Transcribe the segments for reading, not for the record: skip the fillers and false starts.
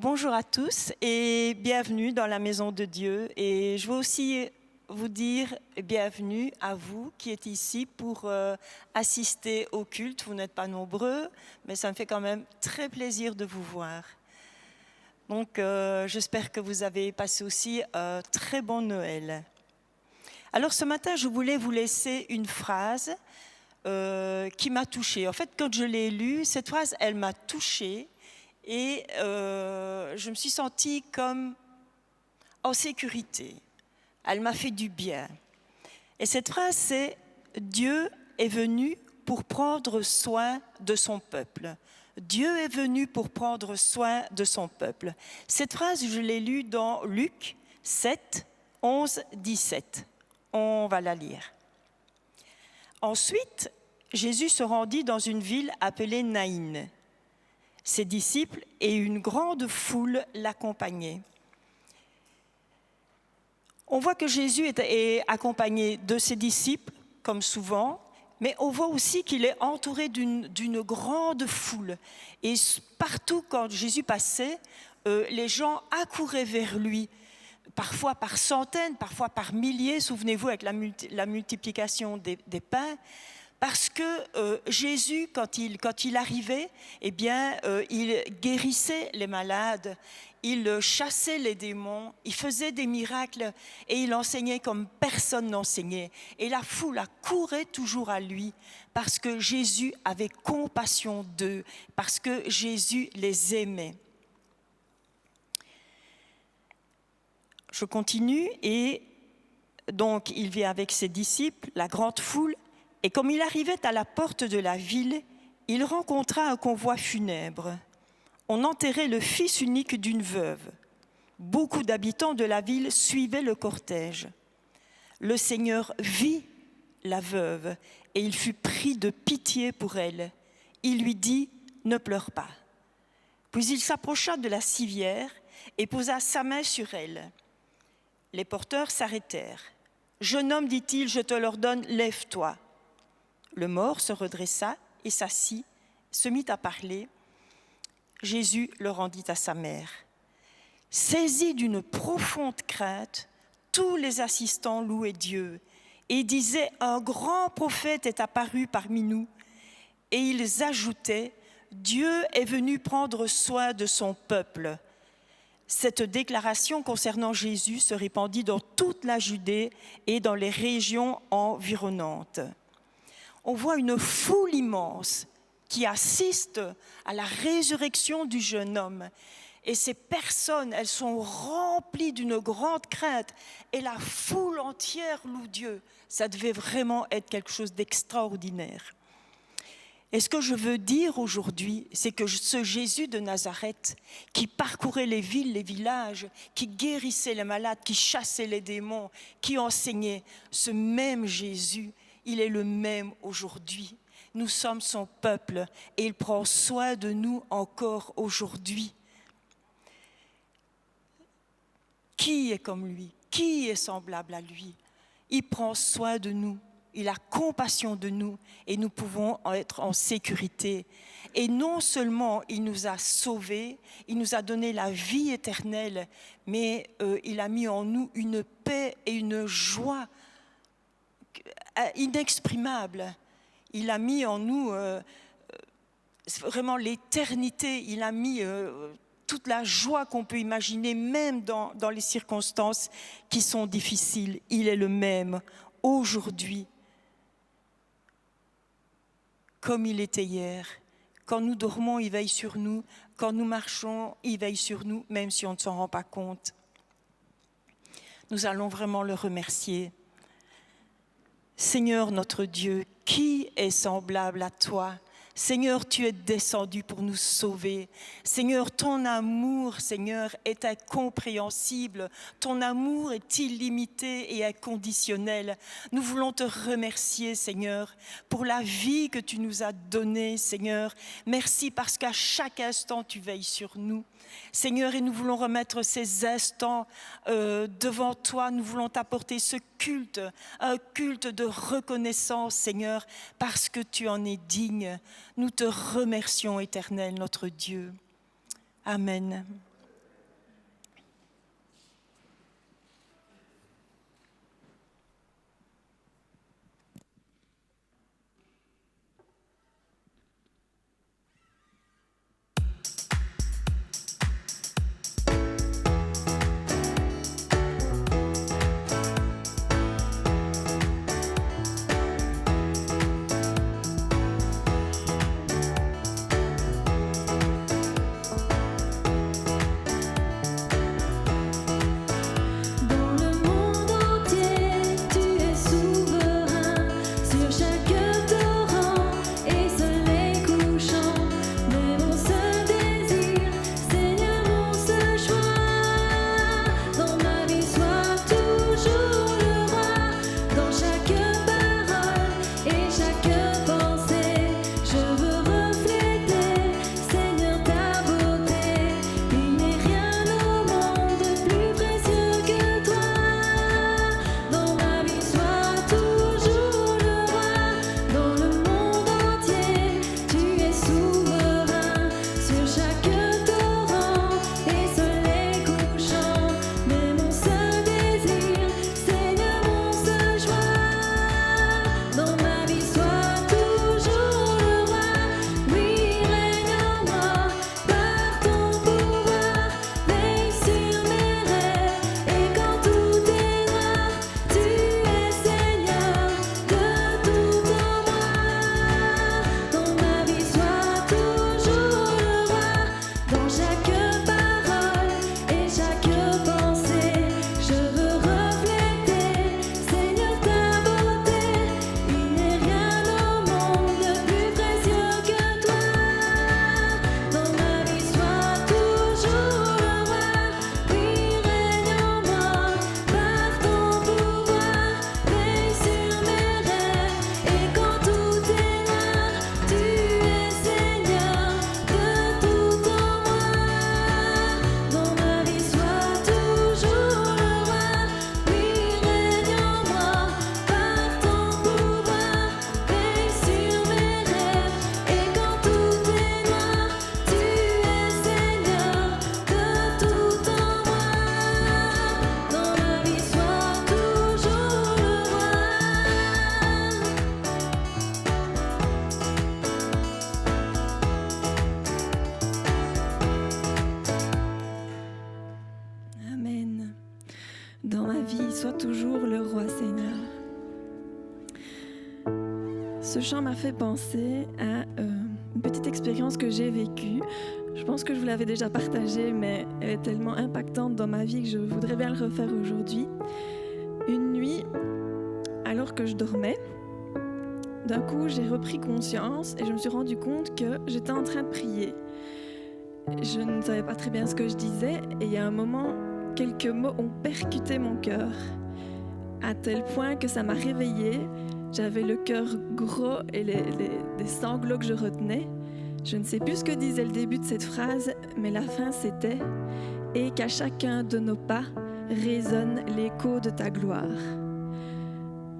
Bonjour à tous et bienvenue dans la maison de Dieu. Et je veux aussi vous dire bienvenue à vous qui êtes ici pour assister au culte. Vous n'êtes pas nombreux, mais ça me fait quand même très plaisir de vous voir. Donc j'espère que vous avez passé aussi un très bon Noël. Alors ce matin, je voulais vous laisser une phrase qui m'a touchée. En fait, quand je l'ai lue, cette phrase, elle m'a touchée. Et je me suis sentie comme en sécurité. Elle m'a fait du bien. Et cette phrase, c'est « Dieu est venu pour prendre soin de son peuple ». Dieu est venu pour prendre soin de son peuple. Cette phrase, je l'ai lue dans Luc 7, 11, 17. On va la lire. Ensuite, Jésus se rendit dans une ville appelée Naïn. Ses disciples et une grande foule l'accompagnaient. On voit que Jésus est accompagné de ses disciples, comme souvent, mais on voit aussi qu'il est entouré d'une grande foule. Et partout, quand Jésus passait, les gens accouraient vers lui, parfois par centaines, parfois par milliers. Souvenez-vous avec la multiplication des pains. Parce que Jésus, quand il arrivait, eh bien, il guérissait les malades, il chassait les démons, il faisait des miracles et il enseignait comme personne n'enseignait. Et la foule accourait toujours à lui parce que Jésus avait compassion d'eux, parce que Jésus les aimait. Je continue et donc il vient avec ses disciples, la grande foule. Et comme il arrivait à la porte de la ville, il rencontra un convoi funèbre. On enterrait le fils unique d'une veuve. Beaucoup d'habitants de la ville suivaient le cortège. Le Seigneur vit la veuve et il fut pris de pitié pour elle. Il lui dit « Ne pleure pas ». Puis il s'approcha de la civière et posa sa main sur elle. Les porteurs s'arrêtèrent. « Jeune homme, dit-il, je te l'ordonne, lève-toi ». Le mort se redressa et s'assit, se mit à parler. Jésus le rendit à sa mère. Saisis d'une profonde crainte, tous les assistants louaient Dieu et disaient « Un grand prophète est apparu parmi nous ». Et ils ajoutaient « Dieu est venu prendre soin de son peuple ». Cette déclaration concernant Jésus se répandit dans toute la Judée et dans les régions environnantes. On voit une foule immense qui assiste à la résurrection du jeune homme. Et ces personnes, elles sont remplies d'une grande crainte. Et la foule entière loue Dieu. Ça devait vraiment être quelque chose d'extraordinaire. Et ce que je veux dire aujourd'hui, c'est que ce Jésus de Nazareth, qui parcourait les villes, les villages, qui guérissait les malades, qui chassait les démons, qui enseignait, ce même Jésus, il est le même aujourd'hui. Nous sommes son peuple et il prend soin de nous encore aujourd'hui. Qui est comme lui? Qui est semblable à lui? Il prend soin de nous. Il a compassion de nous et nous pouvons être en sécurité. Et non seulement il nous a sauvés, il nous a donné la vie éternelle, mais il a mis en nous une paix et une joie inexprimable. Il a mis en nous vraiment l'éternité. Il a mis toute la joie qu'on peut imaginer, même dans les circonstances qui sont difficiles. Il est le même aujourd'hui, comme il était hier. Quand nous dormons, il veille sur nous. Quand nous marchons, il veille sur nous, même si on ne s'en rend pas compte. Nous allons vraiment le remercier. Seigneur notre Dieu, qui est semblable à toi? Seigneur, tu es descendu pour nous sauver. Seigneur, ton amour, Seigneur, est incompréhensible. Ton amour est illimité et inconditionnel. Nous voulons te remercier, Seigneur, pour la vie que tu nous as donnée, Seigneur. Merci parce qu'à chaque instant, tu veilles sur nous. Seigneur, et nous voulons remettre ces instants devant toi. Nous voulons t'apporter ce culte, un culte de reconnaissance, Seigneur, parce que tu en es digne. Nous te remercions, Éternel, notre Dieu. Amen. dans ma vie, sois toujours le roi, Seigneur. Ce chant m'a fait penser à une petite expérience que j'ai vécue. Je pense que je vous l'avais déjà partagée, mais elle est tellement impactante dans ma vie que je voudrais bien le refaire aujourd'hui. Une nuit, alors que je dormais, d'un coup, j'ai repris conscience et je me suis rendu compte que j'étais en train de prier. Je ne savais pas très bien ce que je disais et il y a un moment, quelques mots ont percuté mon cœur à tel point que ça m'a réveillée. J'avais le cœur gros et des sanglots que je retenais. Je ne sais plus ce que disait le début de cette phrase, mais la fin c'était « Et qu'à chacun de nos pas résonne l'écho de ta gloire. »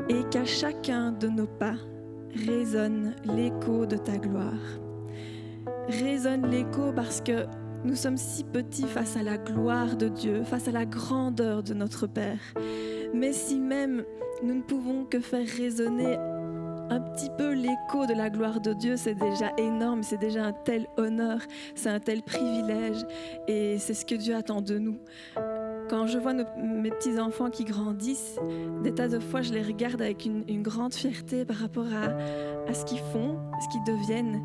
Et qu'à chacun de nos pas résonne l'écho de ta gloire. Résonne l'écho parce que nous sommes si petits face à la gloire de Dieu, face à la grandeur de notre Père. Mais si même nous ne pouvons que faire résonner un petit peu l'écho de la gloire de Dieu, c'est déjà énorme, c'est déjà un tel honneur, c'est un tel privilège et c'est ce que Dieu attend de nous. Quand je vois mes petits-enfants qui grandissent, des tas de fois, je les regarde avec une grande fierté par rapport à ce qu'ils font, ce qu'ils deviennent.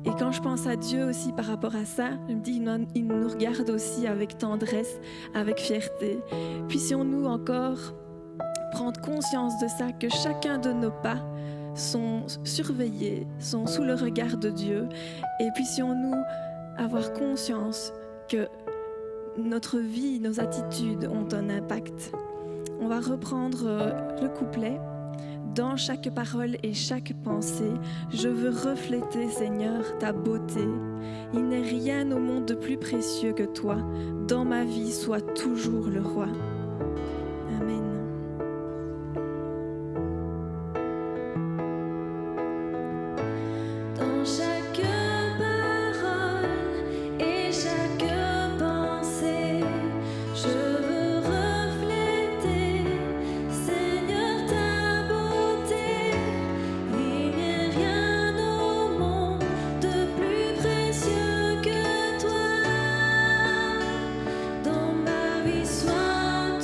Et quand je pense à Dieu aussi par rapport à ça, je me dis il nous regarde aussi avec tendresse, avec fierté. Puissions-nous encore prendre conscience de ça, que chacun de nos pas sont surveillés, sont sous le regard de Dieu. Et puissions-nous avoir conscience que notre vie, nos attitudes ont un impact. On va reprendre le couplet. Dans chaque parole et chaque pensée, je veux refléter, Seigneur, ta beauté. Il n'est rien au monde de plus précieux que toi. Dans ma vie, sois toujours le roi. Amen. Dans chaque parole et chaque pensée, je veux refléter, Seigneur, ta beauté. Il n'est rien au monde de plus précieux que toi. Dans ma vie, sois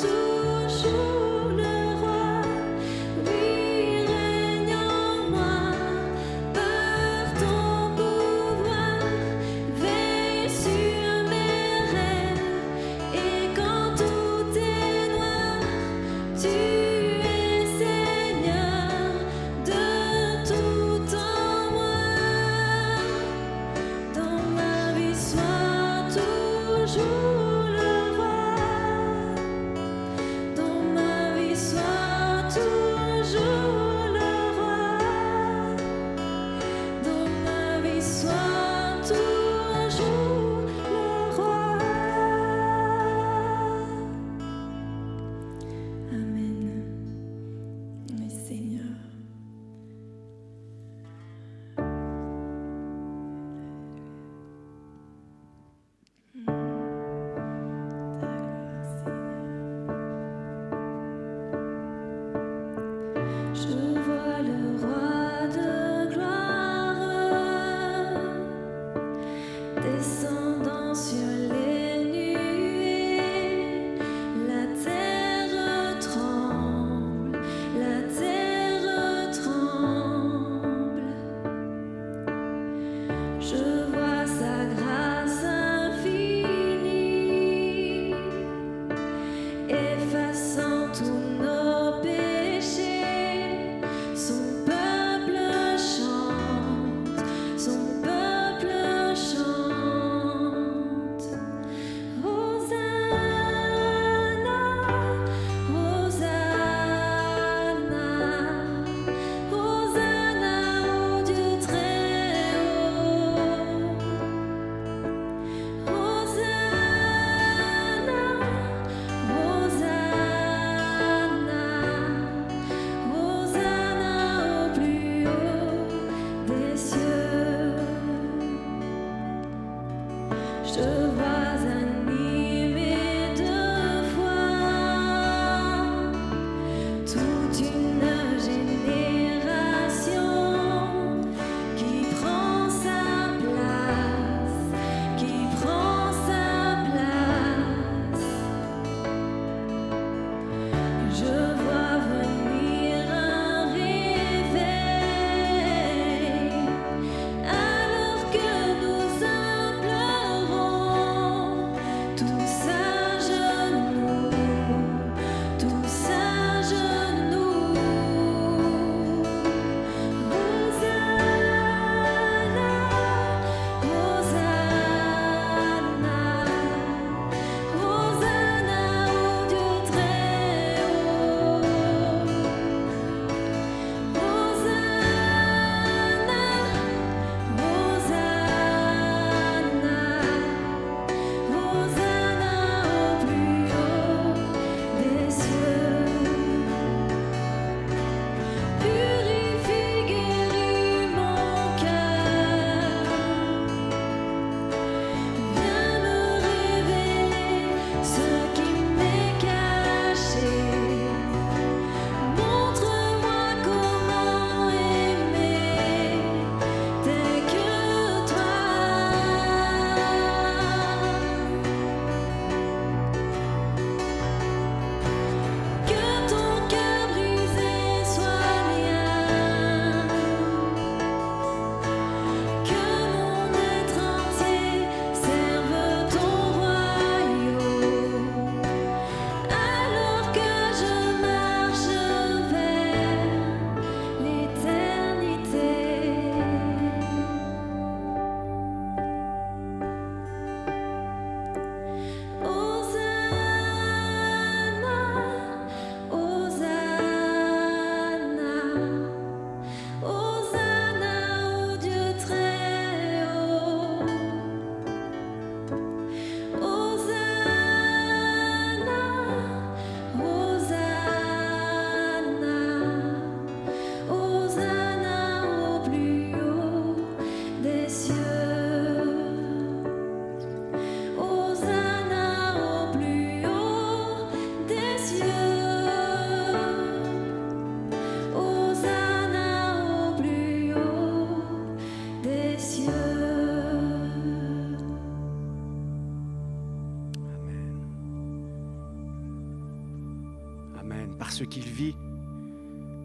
parce qu'il vit,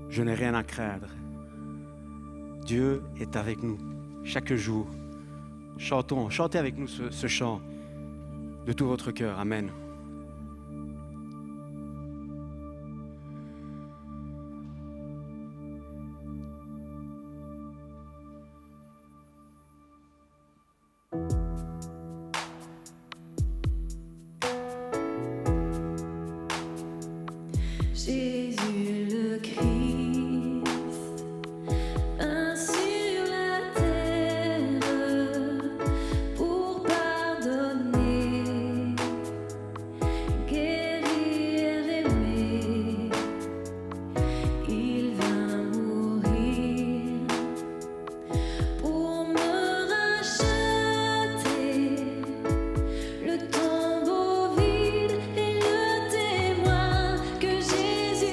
je n'ai rien à craindre. Dieu est avec nous chaque jour. Chantez avec nous ce chant de tout votre cœur. Amen. Jésus le Christ, vint sur la terre pour pardonner, guérir, aimer. Il vint mourir pour me racheter. Le tombeau vide et le témoin que Jésus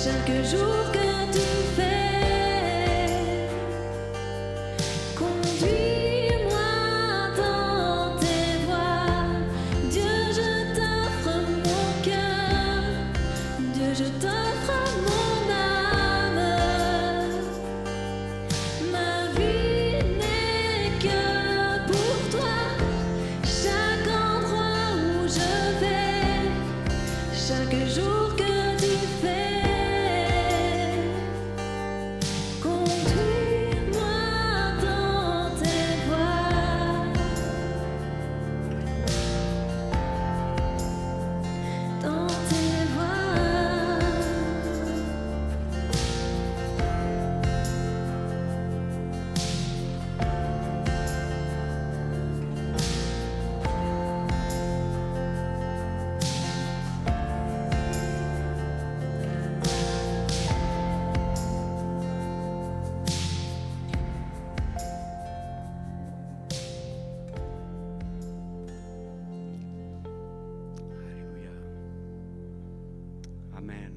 chaque jour que tu fais. Conduis-moi dans tes voies. Dieu, je t'offre mon cœur. Dieu, je t'offre mon âme. Ma vie n'est que pour toi. Chaque endroit où je vais, chaque jour que tu fais. Conduis-moi dans tes voies. Dans tes voies. Alléluia. Amen.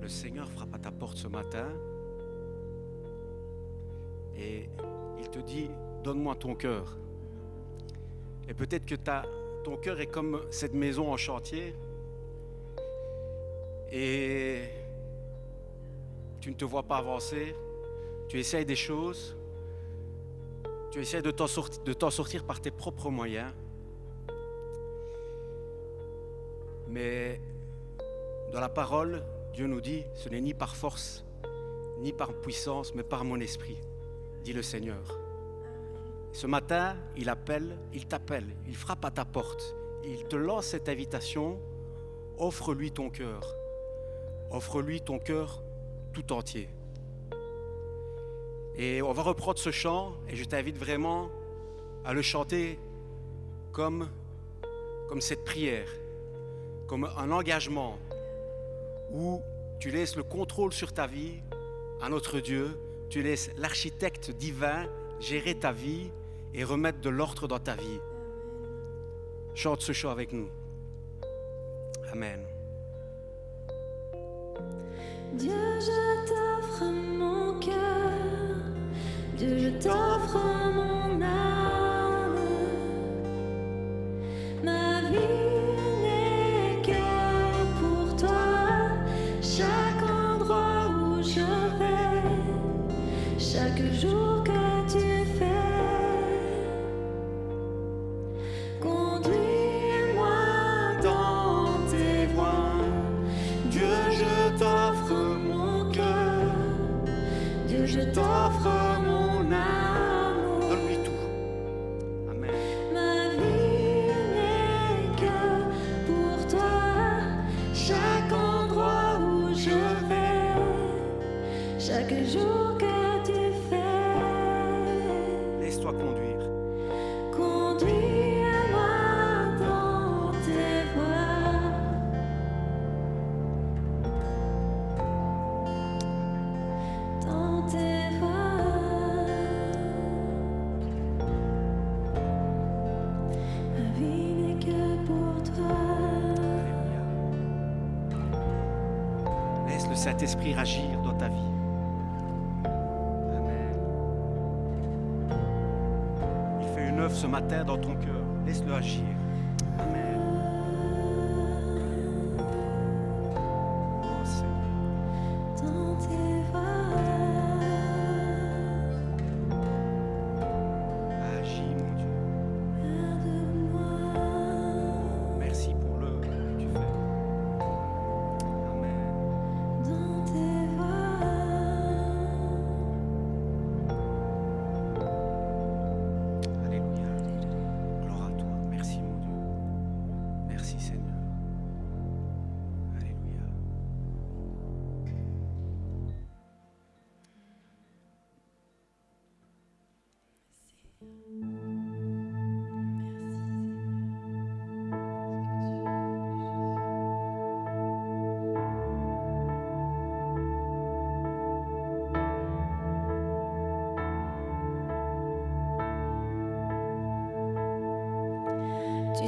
Le Seigneur frappe à ta porte ce matin et il te dit, donne-moi ton cœur. Et peut-être que ton cœur est comme cette maison en chantier et tu ne te vois pas avancer, tu essayes des choses, tu essaies de t'en sortir par tes propres moyens. Mais dans la parole, Dieu nous dit, ce n'est ni par force, ni par puissance, mais par mon esprit, dit le Seigneur. Ce matin, il t'appelle, il frappe à ta porte, il te lance cette invitation, offre-lui ton cœur tout entier. Et on va reprendre ce chant et je t'invite vraiment à le chanter comme cette prière, comme un engagement où tu laisses le contrôle sur ta vie à notre Dieu, tu laisses l'architecte divin gérer ta vie et remettre de l'ordre dans ta vie. Chante ce chant avec nous. Amen. Dieu, je t'offre mon cœur. Dieu, je t'offre mon âme. Ma vie n'est que pour toi. Chaque endroit où je vais, chaque jour que tu fais. Conduis-moi dans tes voies. Dieu, je t'offre mon cœur. Dieu, je t'offre mon âme. Donne-lui tout. Amen. Ma vie n'est que pour toi. Chaque endroit où je vais, chaque jour que tu fais. Laisse-toi conduire. Conduis-moi dans tes voies. Dans tes voies. Ma vie n'est que pour toi. Alléluia. Laisse le Saint-Esprit agir dans ta vie. Amen. Il fait une œuvre ce matin dans ton cœur. Laisse-le agir. Amen. Oh, Seigneur. Dans tes voies. Agis, mon Dieu. Garde-moi. Merci pour l'œuvre que tu fais. Amen. Dans tes voies. Alléluia. Gloire à toi. Merci, mon Dieu. Merci, Seigneur. Alléluia. Tu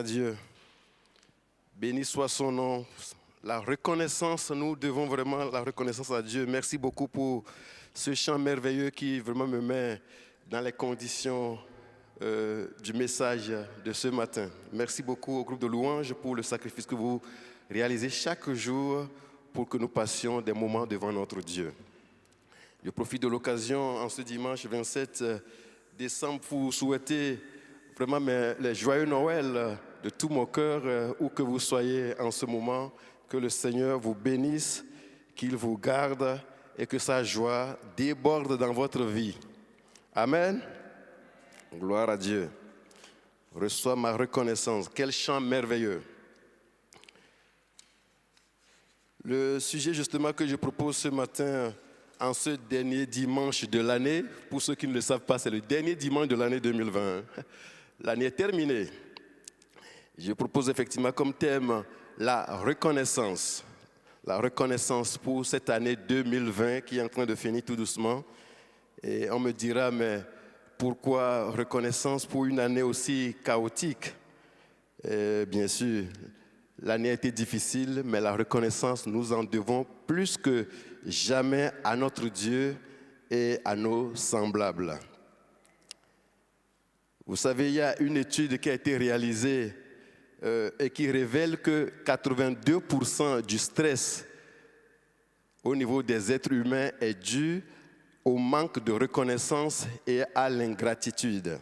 à Dieu. Béni soit son nom. La reconnaissance, nous devons vraiment la reconnaissance à Dieu. Merci beaucoup pour ce chant merveilleux qui vraiment me met dans les conditions du message de ce matin. Merci beaucoup au groupe de louanges pour le sacrifice que vous réalisez chaque jour pour que nous passions des moments devant notre Dieu. Je profite de l'occasion en ce dimanche 27 décembre pour souhaiter vraiment les joyeux Noël de tout mon cœur, où que vous soyez en ce moment. Que le Seigneur vous bénisse, qu'il vous garde et que sa joie déborde dans votre vie. Amen. Gloire à Dieu. Reçois ma reconnaissance. Quel chant merveilleux. Le sujet justement que je propose ce matin, en ce dernier dimanche de l'année, pour ceux qui ne le savent pas, c'est le dernier dimanche de l'année 2020. L'année est terminée. Je propose effectivement comme thème la reconnaissance. La reconnaissance pour cette année 2020 qui est en train de finir tout doucement. Et on me dira, mais pourquoi reconnaissance pour une année aussi chaotique? Et bien sûr, l'année a été difficile, mais la reconnaissance, nous en devons plus que jamais à notre Dieu et à nos semblables. Vous savez, il y a une étude qui a été réalisée et qui révèle que 82% du stress au niveau des êtres humains est dû au manque de reconnaissance et à l'ingratitude.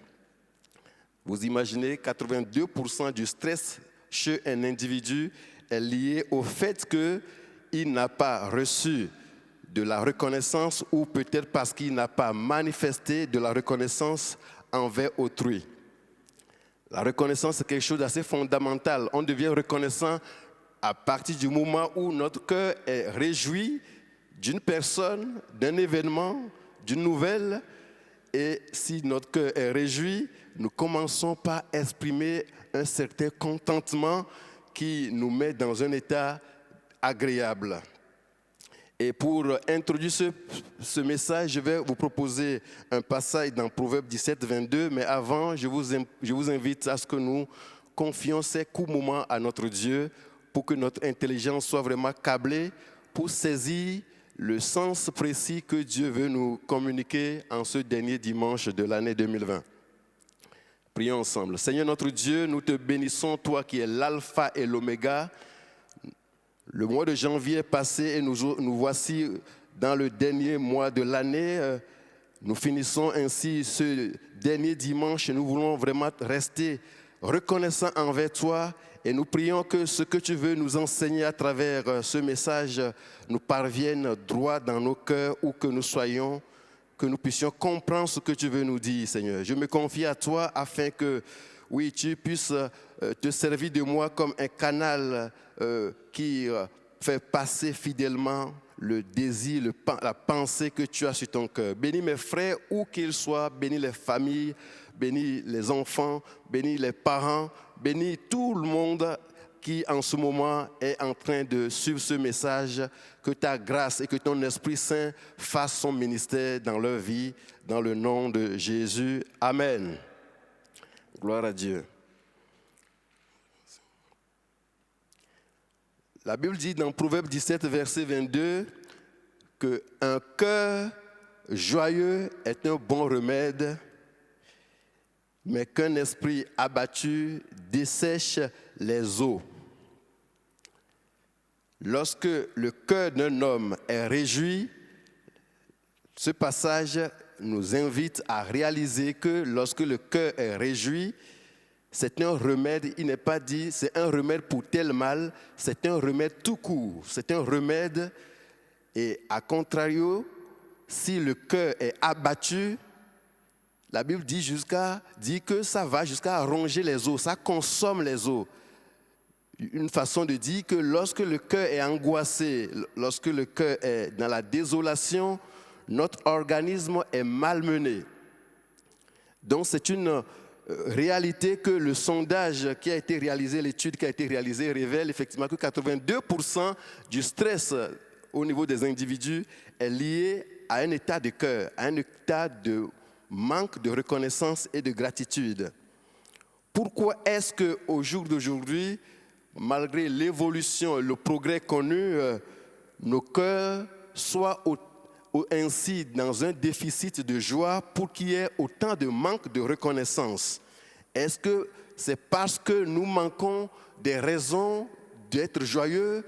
Vous imaginez, 82% du stress chez un individu est lié au fait qu'il n'a pas reçu de la reconnaissance ou peut-être parce qu'il n'a pas manifesté de la reconnaissance envers autrui. La reconnaissance, c'est quelque chose d'assez fondamental. On devient reconnaissant à partir du moment où notre cœur est réjoui d'une personne, d'un événement, d'une nouvelle. Et si notre cœur est réjoui, nous commençons par exprimer un certain contentement qui nous met dans un état agréable. Et pour introduire ce message, je vais vous proposer un passage dans Proverbe 17, 22. Mais avant, je vous invite à ce que nous confions ces courts moments à notre Dieu pour que notre intelligence soit vraiment câblée pour saisir le sens précis que Dieu veut nous communiquer en ce dernier dimanche de l'année 2020. Prions ensemble. Seigneur notre Dieu, nous te bénissons, toi qui es l'alpha et l'oméga. Le mois de janvier est passé et nous voici dans le dernier mois de l'année. Nous finissons ainsi ce dernier dimanche et nous voulons vraiment rester reconnaissants envers toi et nous prions que ce que tu veux nous enseigner à travers ce message nous parvienne droit dans nos cœurs où que nous soyons, que nous puissions comprendre ce que tu veux nous dire, Seigneur. Je me confie à toi afin que, oui, tu puisses te servir de moi comme un canal qui fait passer fidèlement le désir, la pensée que tu as sur ton cœur. Bénis mes frères où qu'ils soient, bénis les familles, bénis les enfants, bénis les parents, bénis tout le monde qui en ce moment est en train de suivre ce message, que ta grâce et que ton Esprit Saint fassent son ministère dans leur vie, dans le nom de Jésus. Amen. Gloire à Dieu. La Bible dit dans Proverbe 17, verset 22, qu'un cœur joyeux est un bon remède, mais qu'un esprit abattu dessèche les eaux. Lorsque le cœur d'un homme est réjoui, ce passage nous invite à réaliser que lorsque le cœur est réjoui, c'est un remède, il n'est pas dit c'est un remède pour tel mal, c'est un remède tout court, c'est un remède. Et à contrario, si le cœur est abattu, la Bible dit que ça va jusqu'à ronger les os, ça consomme les os. Une façon de dire que lorsque le cœur est angoissé, lorsque le cœur est dans la désolation, notre organisme est malmené. Donc c'est une réalité que le sondage qui a été réalisé, l'étude qui a été réalisée révèle effectivement que 82% du stress au niveau des individus est lié à un état de cœur, à un état de manque de reconnaissance et de gratitude. Pourquoi est-ce qu'au jour d'aujourd'hui, malgré l'évolution et le progrès connu, nos cœurs soient ainsi dans un déficit de joie pour qu'il y ait autant de manque de reconnaissance? Est-ce que c'est parce que nous manquons des raisons d'être joyeux?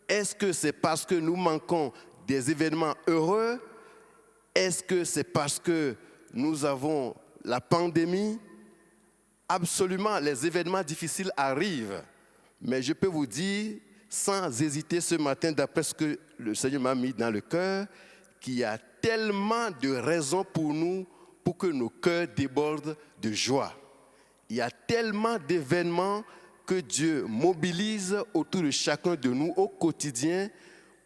Est-ce que c'est parce que nous manquons des événements heureux? Est-ce que c'est parce que nous avons la pandémie? Absolument, les événements difficiles arrivent. Mais je peux vous dire, sans hésiter ce matin, d'après ce que le Seigneur m'a mis dans le cœur, qu'il y a tellement de raisons pour nous, pour que nos cœurs débordent de joie. Il y a tellement d'événements que Dieu mobilise autour de chacun de nous au quotidien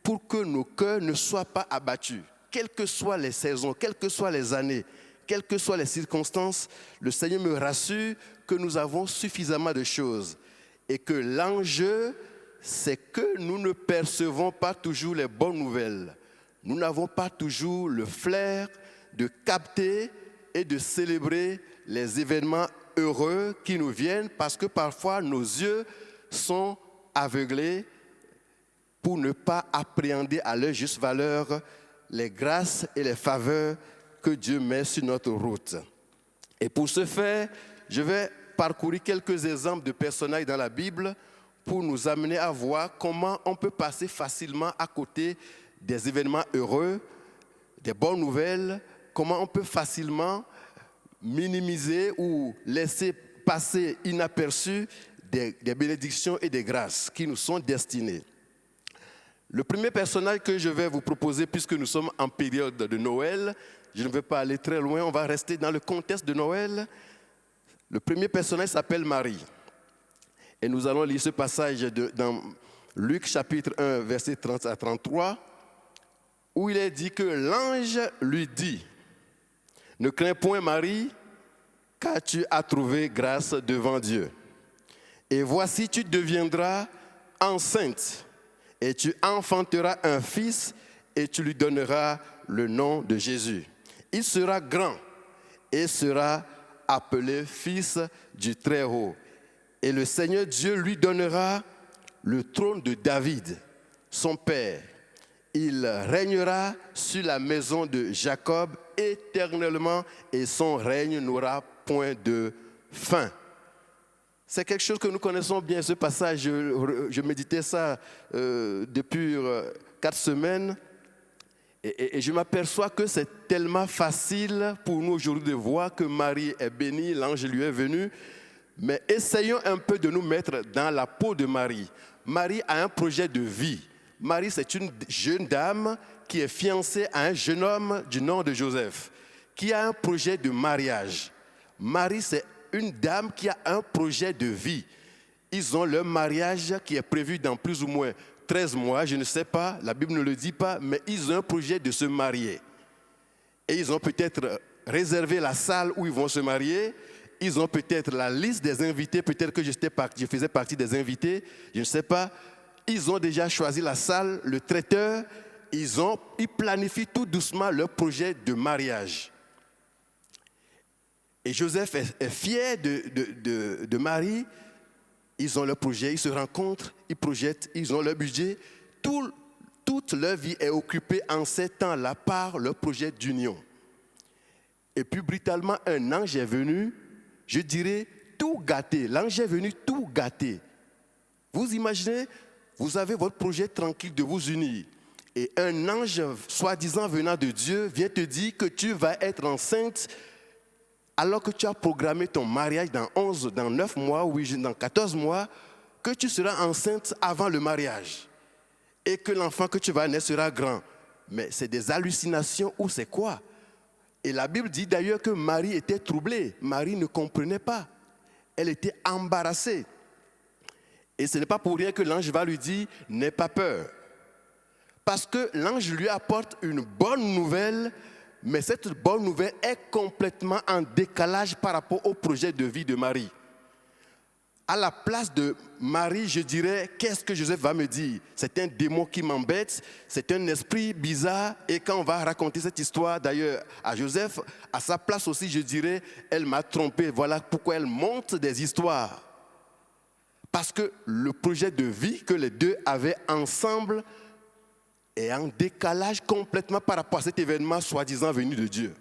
pour que nos cœurs ne soient pas abattus. Quelles que soient les saisons, quelles que soient les années, quelles que soient les circonstances, le Seigneur me rassure que nous avons suffisamment de choses et que l'enjeu, c'est que nous ne percevons pas toujours les bonnes nouvelles. Nous n'avons pas toujours le flair de capter et de célébrer les événements heureux qui nous viennent parce que parfois nos yeux sont aveuglés pour ne pas appréhender à leur juste valeur les grâces et les faveurs que Dieu met sur notre route. Et pour ce faire, je vais parcourir quelques exemples de personnages dans la Bible pour nous amener à voir comment on peut passer facilement à côté des événements heureux, des bonnes nouvelles, comment on peut facilement minimiser ou laisser passer inaperçus des bénédictions et des grâces qui nous sont destinées. Le premier personnage que je vais vous proposer, puisque nous sommes en période de Noël, je ne vais pas aller très loin, on va rester dans le contexte de Noël. Le premier personnage s'appelle Marie. Et nous allons lire ce passage dans Luc chapitre 1, verset 30 à 33, où il est dit que l'ange lui dit: « Ne crains point Marie, car tu as trouvé grâce devant Dieu. Et voici, tu deviendras enceinte, et tu enfanteras un fils, et tu lui donneras le nom de Jésus. Il sera grand, et sera appelé Fils du Très-Haut. Et le Seigneur Dieu lui donnera le trône de David, son père. Il régnera sur la maison de Jacob éternellement et son règne n'aura point de fin. » C'est quelque chose que nous connaissons bien, ce passage. Je méditais ça depuis 4 semaines. Et je m'aperçois que c'est tellement facile pour nous aujourd'hui de voir que Marie est bénie, l'ange lui est venu. Mais essayons un peu de nous mettre dans la peau de Marie. Marie a un projet de vie. Marie, c'est une jeune dame qui est fiancée à un jeune homme du nom de Joseph, qui a un projet de mariage. Marie, c'est une dame qui a un projet de vie. Ils ont leur mariage qui est prévu dans plus ou moins 13 mois, je ne sais pas, la Bible ne le dit pas, mais ils ont un projet de se marier. Et ils ont peut-être réservé la salle où ils vont se marier. Ils ont peut-être la liste des invités, peut-être que je faisais partie des invités, je ne sais pas. Ils ont déjà choisi la salle, le traiteur, ils planifient tout doucement leur projet de mariage. Et Joseph est fier de Marie. Ils ont leur projet, ils se rencontrent, ils projettent, ils ont leur budget. Toute leur vie est occupée en ces temps-là par leur projet d'union. Et puis brutalement, un ange est venu, je dirais, tout gâté. L'ange est venu tout gâter. Vous imaginez, vous avez votre projet tranquille de vous unir. Et un ange, soi-disant venant de Dieu, vient te dire que tu vas être enceinte alors que tu as programmé ton mariage dans 9 mois, oui, dans 14 mois, que tu seras enceinte avant le mariage. Et que l'enfant que tu vas naître sera grand. Mais c'est des hallucinations ou c'est quoi? Et la Bible dit d'ailleurs que Marie était troublée. Marie ne comprenait pas. Elle était embarrassée. Et ce n'est pas pour rien que l'ange va lui dire « N'aie pas peur ». Parce que l'ange lui apporte une bonne nouvelle, mais cette bonne nouvelle est complètement en décalage par rapport au projet de vie de Marie. à la place de Marie, je dirais, qu'est-ce que Joseph va me dire? C'est un démon qui m'embête, c'est un esprit bizarre. Et quand on va raconter cette histoire, d'ailleurs, à Joseph, à sa place aussi, je dirais, elle m'a trompé. Voilà pourquoi elle monte des histoires. Parce que le projet de vie que les deux avaient ensemble est en décalage complètement par rapport à cet événement soi-disant venu de Dieu.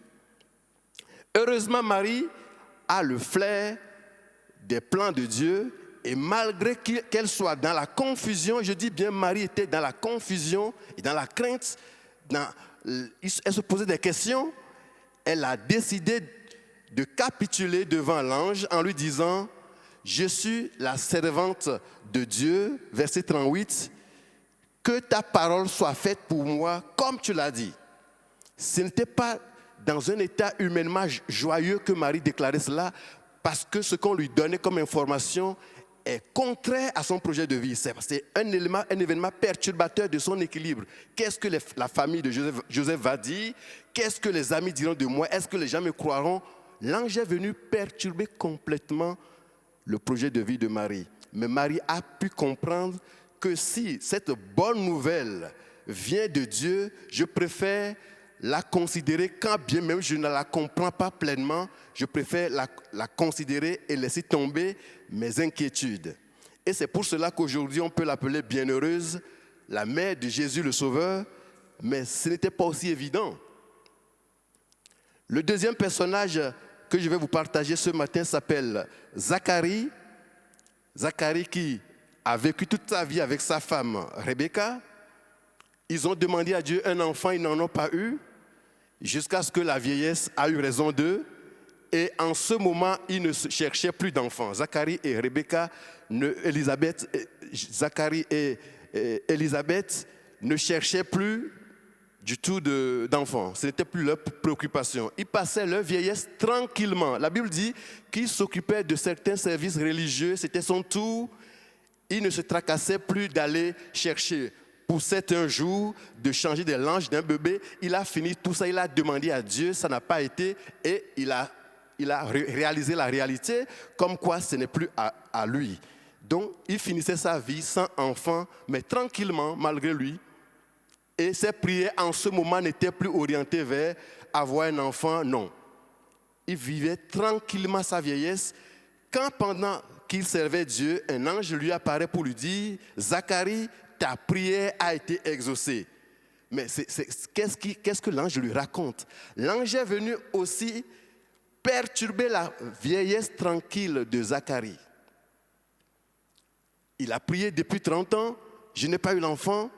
Heureusement, Marie a le flair des plans de Dieu, et malgré qu'elle soit dans la confusion, je dis bien Marie était dans la confusion et dans la crainte, elle se posait des questions, elle a décidé de capituler devant l'ange en lui disant « Je suis la servante de Dieu », verset 38, « Que ta parole soit faite pour moi comme tu l'as dit ». Ce n'était pas dans un état humainement joyeux que Marie déclarait cela, parce que ce qu'on lui donnait comme information est contraire à son projet de vie. C'est un événement perturbateur de son équilibre. Qu'est-ce que la famille de Joseph va dire? Qu'est-ce que les amis diront de moi? Est-ce que les gens me croiront? L'ange est venu perturber complètement le projet de vie de Marie. Mais Marie a pu comprendre que si cette bonne nouvelle vient de Dieu, je préfère la considérer, quand bien même je ne la comprends pas pleinement, je préfère la considérer et laisser tomber mes inquiétudes. Et c'est pour cela qu'aujourd'hui on peut l'appeler bienheureuse, la mère de Jésus le Sauveur, mais ce n'était pas aussi évident. Le deuxième personnage que je vais vous partager ce matin s'appelle Zacharie. Zacharie qui a vécu toute sa vie avec sa femme Rebecca. Ils ont demandé à Dieu un enfant, ils n'en ont pas eu, jusqu'à ce que la vieillesse a eu raison d'eux. Et en ce moment, ils ne cherchaient plus d'enfants. Zacharie et Rebecca, Zacharie et Élisabeth ne cherchaient plus du tout d'enfants. Ce n'était plus leur préoccupation. Ils passaient leur vieillesse tranquillement. La Bible dit qu'ils s'occupaient de certains services religieux, c'était son tour. Il ne se tracassait plus d'aller chercher. Poussait un jour de changer des langes d'un bébé. Il a fini tout ça, il a demandé à Dieu, ça n'a pas été, et il a réalisé la réalité, comme quoi ce n'est plus à lui. Donc, il finissait sa vie sans enfant, mais tranquillement, malgré lui. Et ses prières en ce moment n'étaient plus orientées vers avoir un enfant, non. Il vivait tranquillement sa vieillesse, quand pendant qu'il servait Dieu, un ange lui apparaît pour lui dire « Zacharie, ta prière a été exaucée. » Mais qu'est-ce que l'ange lui raconte? L'ange est venu aussi perturber la vieillesse tranquille de Zacharie. Il a prié depuis 30 ans, je n'ai pas eu l'enfant,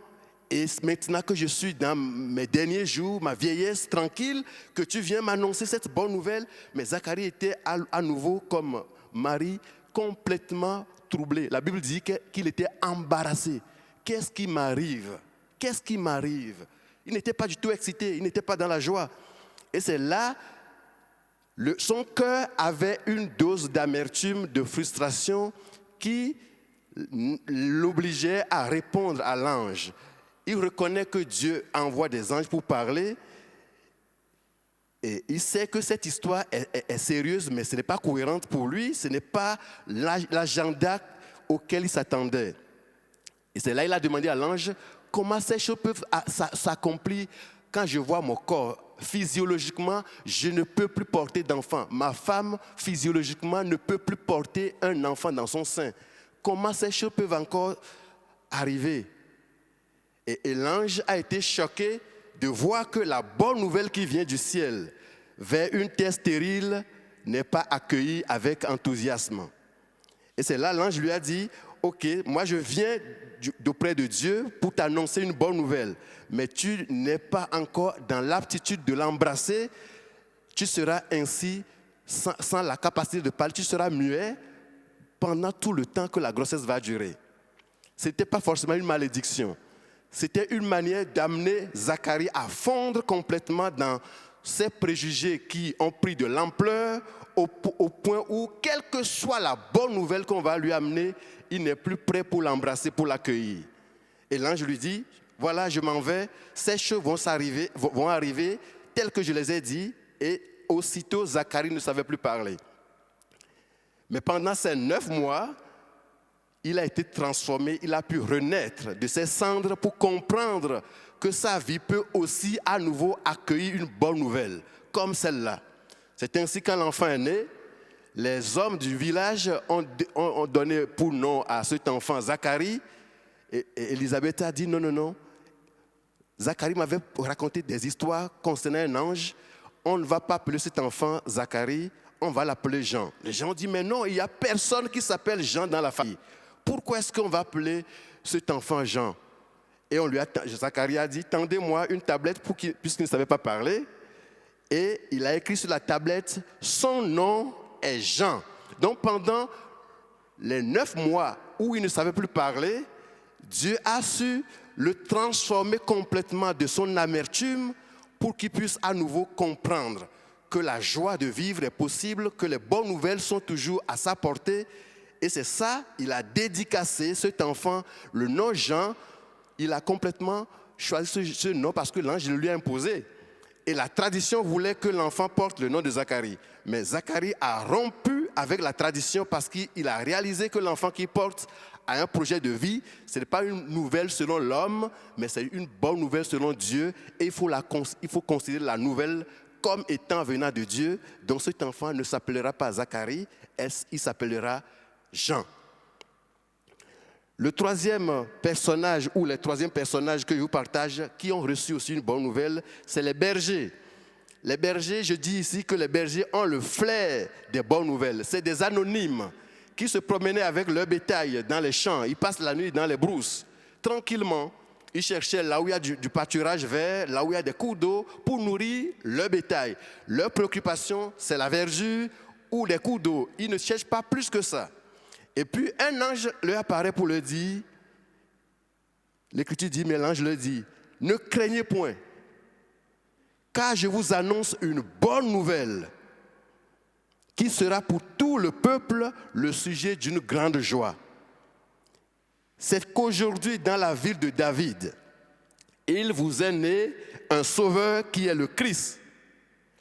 et maintenant que je suis dans mes derniers jours, ma vieillesse tranquille, que tu viens m'annoncer cette bonne nouvelle. Mais Zacharie était à nouveau comme Marie, complètement troublé. La Bible dit qu'il était embarrassé. Qu'est-ce qui m'arrive? Qu'est-ce qui m'arrive? Il n'était pas du tout excité, il n'était pas dans la joie. Et c'est là, son cœur avait une dose d'amertume, de frustration qui l'obligeait à répondre à l'ange. Il reconnaît que Dieu envoie des anges pour parler et il sait que cette histoire est sérieuse, mais ce n'est pas cohérente pour lui, ce n'est pas l'agenda auquel il s'attendait. Et c'est là qu'il a demandé à l'ange comment ces choses peuvent s'accomplir quand je vois mon corps. Physiologiquement, je ne peux plus porter d'enfant. Ma femme, physiologiquement, ne peut plus porter un enfant dans son sein. Comment ces choses peuvent encore arriver? Et l'ange a été choqué de voir que la bonne nouvelle qui vient du ciel vers une terre stérile n'est pas accueillie avec enthousiasme. Et c'est là l'ange lui a dit, « Ok, moi je viens d'auprès de Dieu pour t'annoncer une bonne nouvelle, mais tu n'es pas encore dans l'aptitude de l'embrasser, tu seras ainsi sans la capacité de parler, tu seras muet pendant tout le temps que la grossesse va durer. » Ce n'était pas forcément une malédiction. C'était une manière d'amener Zacharie à fondre complètement dans ces préjugés qui ont pris de l'ampleur au point où, quelle que soit la bonne nouvelle qu'on va lui amener, il n'est plus prêt pour l'embrasser, pour l'accueillir. Et l'ange lui dit, voilà, je m'en vais, ces choses vont arriver telles que je les ai dit, et aussitôt Zacharie ne savait plus parler. Mais pendant ces 9 mois, il a été transformé, il a pu renaître de ses cendres pour comprendre que sa vie peut aussi à nouveau accueillir une bonne nouvelle, comme celle-là. C'est ainsi quand l'enfant est né, les hommes du village ont donné pour nom à cet enfant Zacharie. Et Élisabeth a dit non, non, non. Zacharie m'avait raconté des histoires concernant un ange. On ne va pas appeler cet enfant Zacharie, on va l'appeler Jean. Les gens ont dit mais non, il n'y a personne qui s'appelle Jean dans la famille. Pourquoi est-ce qu'on va appeler cet enfant Jean? Et Zacharie a dit, tendez-moi une tablette puisqu'il ne savait pas parler. Et il a écrit sur la tablette, son nom est Jean. Donc pendant les 9 mois où il ne savait plus parler, Dieu a su le transformer complètement de son amertume pour qu'il puisse à nouveau comprendre que la joie de vivre est possible, que les bonnes nouvelles sont toujours à sa portée. Et c'est ça, il a dédicacé cet enfant, le nom Jean. Il a complètement choisi ce nom parce que l'ange le lui a imposé. Et la tradition voulait que l'enfant porte le nom de Zacharie. Mais Zacharie a rompu avec la tradition parce qu'il a réalisé que l'enfant qu'il porte a un projet de vie. Ce n'est pas une nouvelle selon l'homme, mais c'est une bonne nouvelle selon Dieu. Et il faut considérer la nouvelle comme étant venant de Dieu. Donc cet enfant ne s'appellera pas Zacharie, il s'appellera Jean. Le troisième personnage ou les troisièmes personnages que je vous partage qui ont reçu aussi une bonne nouvelle, c'est les bergers. Les bergers, je dis ici que les bergers ont le flair des bonnes nouvelles. C'est des anonymes qui se promenaient avec leur bétail dans les champs. Ils passent la nuit dans les brousses, tranquillement. Ils cherchaient là où il y a du pâturage vert, là où il y a des cours d'eau pour nourrir leur bétail. Leur préoccupation, c'est la verdure ou les cours d'eau. Ils ne cherchent pas plus que ça. Et puis un ange leur apparaît pour leur dire, l'Écriture dit, mais l'ange leur dit, ne craignez point, car je vous annonce une bonne nouvelle qui sera pour tout le peuple le sujet d'une grande joie. C'est qu'aujourd'hui, dans la ville de David, il vous est né un sauveur qui est le Christ,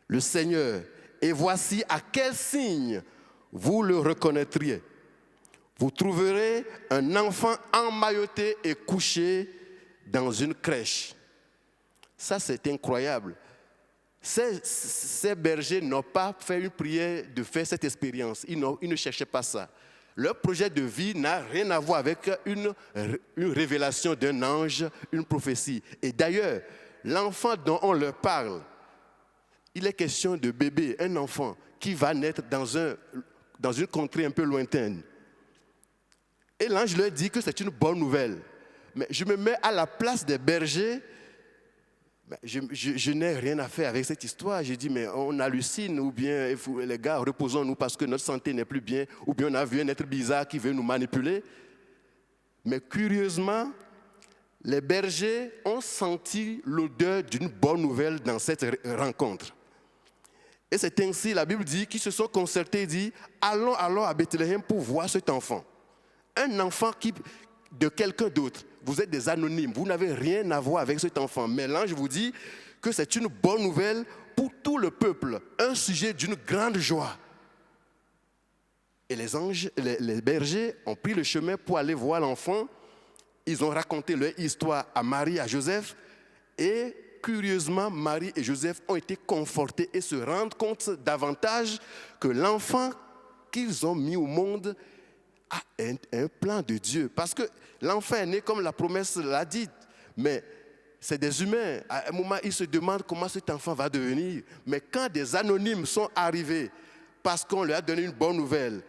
le Seigneur. Et voici à quel signe vous le reconnaîtriez. Vous trouverez un enfant emmailloté et couché dans une crèche. Ça, c'est incroyable. Ces bergers n'ont pas fait une prière de faire cette expérience. Ils ne cherchaient pas ça. Leur projet de vie n'a rien à voir avec une révélation d'un ange, une prophétie. Et d'ailleurs, l'enfant dont on leur parle, il est question de bébé, un enfant qui va naître dans une contrée un peu lointaine. Et l'ange leur dit que c'est une bonne nouvelle. Mais je me mets à la place des bergers. Je n'ai rien à faire avec cette histoire. Je dis, mais on hallucine, ou bien les gars, reposons-nous parce que notre santé n'est plus bien, ou bien on a vu un être bizarre qui veut nous manipuler. Mais curieusement, les bergers ont senti l'odeur d'une bonne nouvelle dans cette rencontre. Et c'est ainsi, la Bible dit, qu'ils se sont concertés et dit, allons alors à Bethléem pour voir cet enfant. Un enfant de quelqu'un d'autre. Vous êtes des anonymes, vous n'avez rien à voir avec cet enfant. Mais l'ange vous dit que c'est une bonne nouvelle pour tout le peuple, un sujet d'une grande joie. Et les bergers ont pris le chemin pour aller voir l'enfant. Ils ont raconté leur histoire à Marie, à Joseph. Et curieusement, Marie et Joseph ont été confortés et se rendent compte davantage que l'enfant qu'ils ont mis au monde a un plan de Dieu. Parce que l'enfant est né comme la promesse l'a dit. Mais c'est des humains. À un moment, ils se demandent comment cet enfant va devenir. Mais quand des anonymes sont arrivés parce qu'on leur a donné une bonne nouvelle,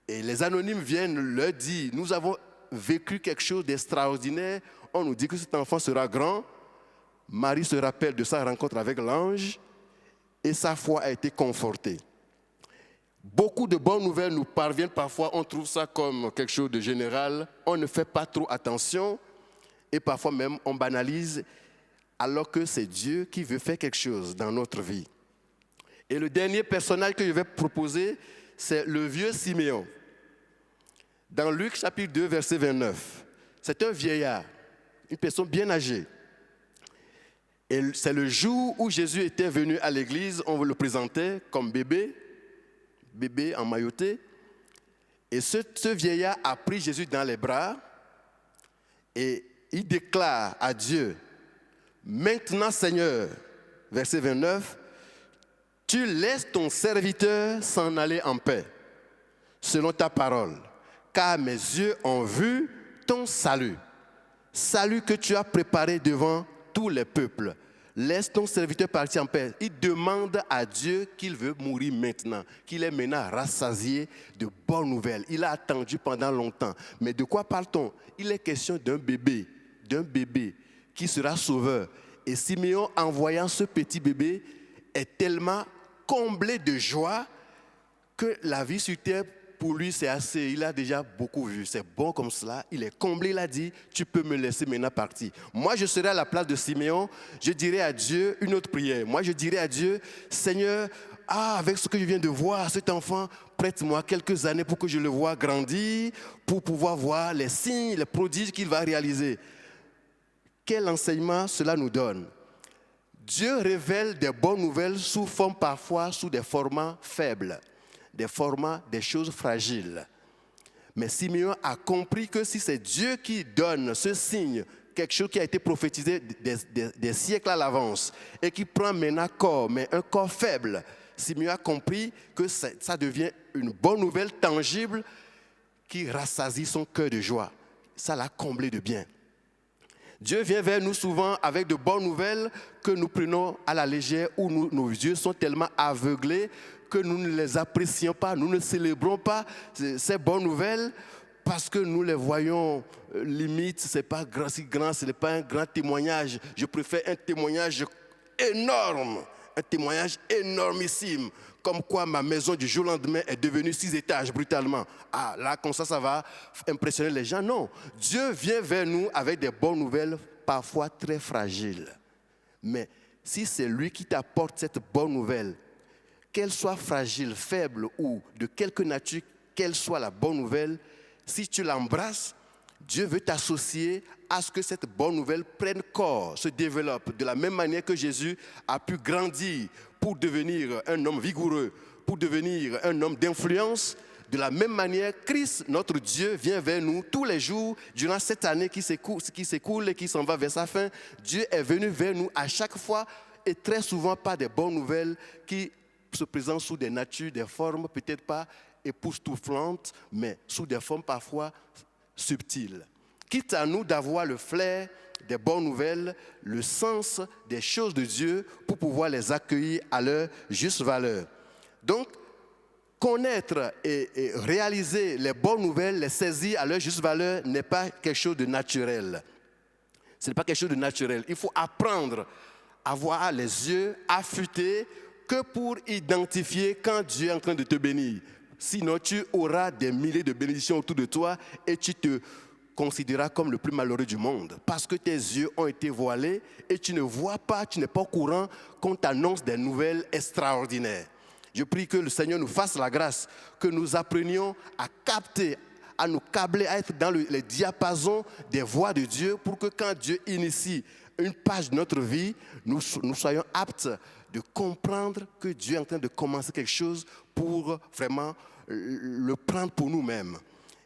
et les anonymes viennent leur dire, nous avons vécu quelque chose d'extraordinaire, on nous dit que cet enfant sera grand. Marie se rappelle de sa rencontre avec l'ange et sa foi a été confortée. Beaucoup de bonnes nouvelles nous parviennent parfois, on trouve ça comme quelque chose de général, on ne fait pas trop attention et parfois même on banalise alors que c'est Dieu qui veut faire quelque chose dans notre vie. Et le dernier personnage que je vais proposer, c'est le vieux Siméon. Dans Luc chapitre 2, verset 29, c'est un vieillard, une personne bien âgée. Et c'est le jour où Jésus était venu à l'église, on le présentait comme bébé emmailloté. Et ce vieillard a pris Jésus dans les bras et il déclare à Dieu, maintenant Seigneur, verset 29, tu laisses ton serviteur s'en aller en paix, selon ta parole, car mes yeux ont vu ton salut, salut que tu as préparé devant tous les peuples. Laisse ton serviteur partir en paix. Il demande à Dieu qu'il veut mourir maintenant, qu'il est maintenant rassasié de bonnes nouvelles. Il a attendu pendant longtemps. Mais de quoi parle-t-on? Il est question d'un bébé qui sera sauveur. Et Siméon, en voyant ce petit bébé, est tellement comblé de joie que la vie sur terre, pour lui, c'est assez. Il a déjà beaucoup vu. C'est bon comme cela. Il est comblé. Il a dit, tu peux me laisser maintenant partir. Moi, je serai à la place de Siméon. Je dirai à Dieu une autre prière. Moi, je dirai à Dieu, Seigneur, avec ce que je viens de voir, cet enfant, prête-moi quelques années pour que je le voie grandir, pour pouvoir voir les signes, les prodiges qu'il va réaliser. Quel enseignement cela nous donne? Dieu révèle des bonnes nouvelles sous forme parfois, sous des formats faibles, des formats, des choses fragiles. Mais Simeon a compris que si c'est Dieu qui donne ce signe, quelque chose qui a été prophétisé des siècles à l'avance et qui prend maintenant corps, mais un corps faible, Simeon a compris que ça devient une bonne nouvelle tangible qui rassasie son cœur de joie. Ça l'a comblé de bien. Dieu vient vers nous souvent avec de bonnes nouvelles que nous prenons à la légère, où nos yeux sont tellement aveuglés que nous ne les apprécions pas, nous ne célébrons pas ces bonnes nouvelles parce que nous les voyons limite, ce n'est pas si grand, ce n'est pas un grand témoignage. Je préfère un témoignage énorme, un témoignage énormissime, comme quoi ma maison du jour au lendemain est devenue 6 étages brutalement. Ah, là, comme ça va impressionner les gens. Non, Dieu vient vers nous avec des bonnes nouvelles, parfois très fragiles. Mais si c'est lui qui t'apporte cette bonne nouvelle, qu'elle soit fragile, faible ou de quelque nature, quelle soit la bonne nouvelle, si tu l'embrasses, Dieu veut t'associer à ce que cette bonne nouvelle prenne corps, se développe de la même manière que Jésus a pu grandir pour devenir un homme vigoureux, pour devenir un homme d'influence. De la même manière, Christ, notre Dieu, vient vers nous tous les jours, durant cette année qui s'écoule et qui s'en va vers sa fin. Dieu est venu vers nous à chaque fois et très souvent par des bonnes nouvelles qui se présentent sous des natures, des formes peut-être pas époustouflantes, mais sous des formes parfois subtiles. Quitte à nous d'avoir le flair des bonnes nouvelles, le sens des choses de Dieu pour pouvoir les accueillir à leur juste valeur. Donc, connaître et réaliser les bonnes nouvelles, les saisir à leur juste valeur n'est pas quelque chose de naturel. Ce n'est pas quelque chose de naturel. Il faut apprendre à avoir les yeux affûtés que pour identifier quand Dieu est en train de te bénir. Sinon, tu auras des milliers de bénédictions autour de toi et tu te considéreras comme le plus malheureux du monde parce que tes yeux ont été voilés et tu ne vois pas, tu n'es pas au courant qu'on t'annonce des nouvelles extraordinaires. Je prie que le Seigneur nous fasse la grâce, que nous apprenions à capter, à nous câbler, à être dans les diapasons des voix de Dieu pour que quand Dieu initie une page de notre vie, nous soyons aptes de comprendre que Dieu est en train de commencer quelque chose pour vraiment le prendre pour nous-mêmes.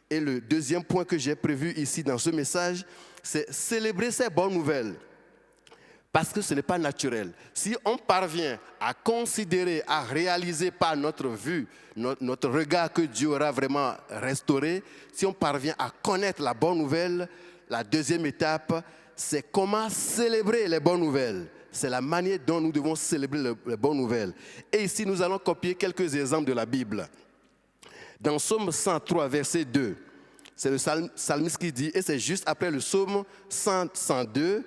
Et le deuxième point que j'ai prévu ici dans ce message, c'est célébrer ces bonnes nouvelles. Parce que ce n'est pas naturel. Si on parvient à considérer, à réaliser par notre vue, notre regard que Dieu aura vraiment restauré, si on parvient à connaître la bonne nouvelle, la deuxième étape, c'est comment célébrer les bonnes nouvelles. C'est la manière dont nous devons célébrer les bonnes nouvelles. Et ici, nous allons copier quelques exemples de la Bible. Dans Psaume 103, verset 2, c'est le psalmiste qui dit, et c'est juste après le Psaume 102,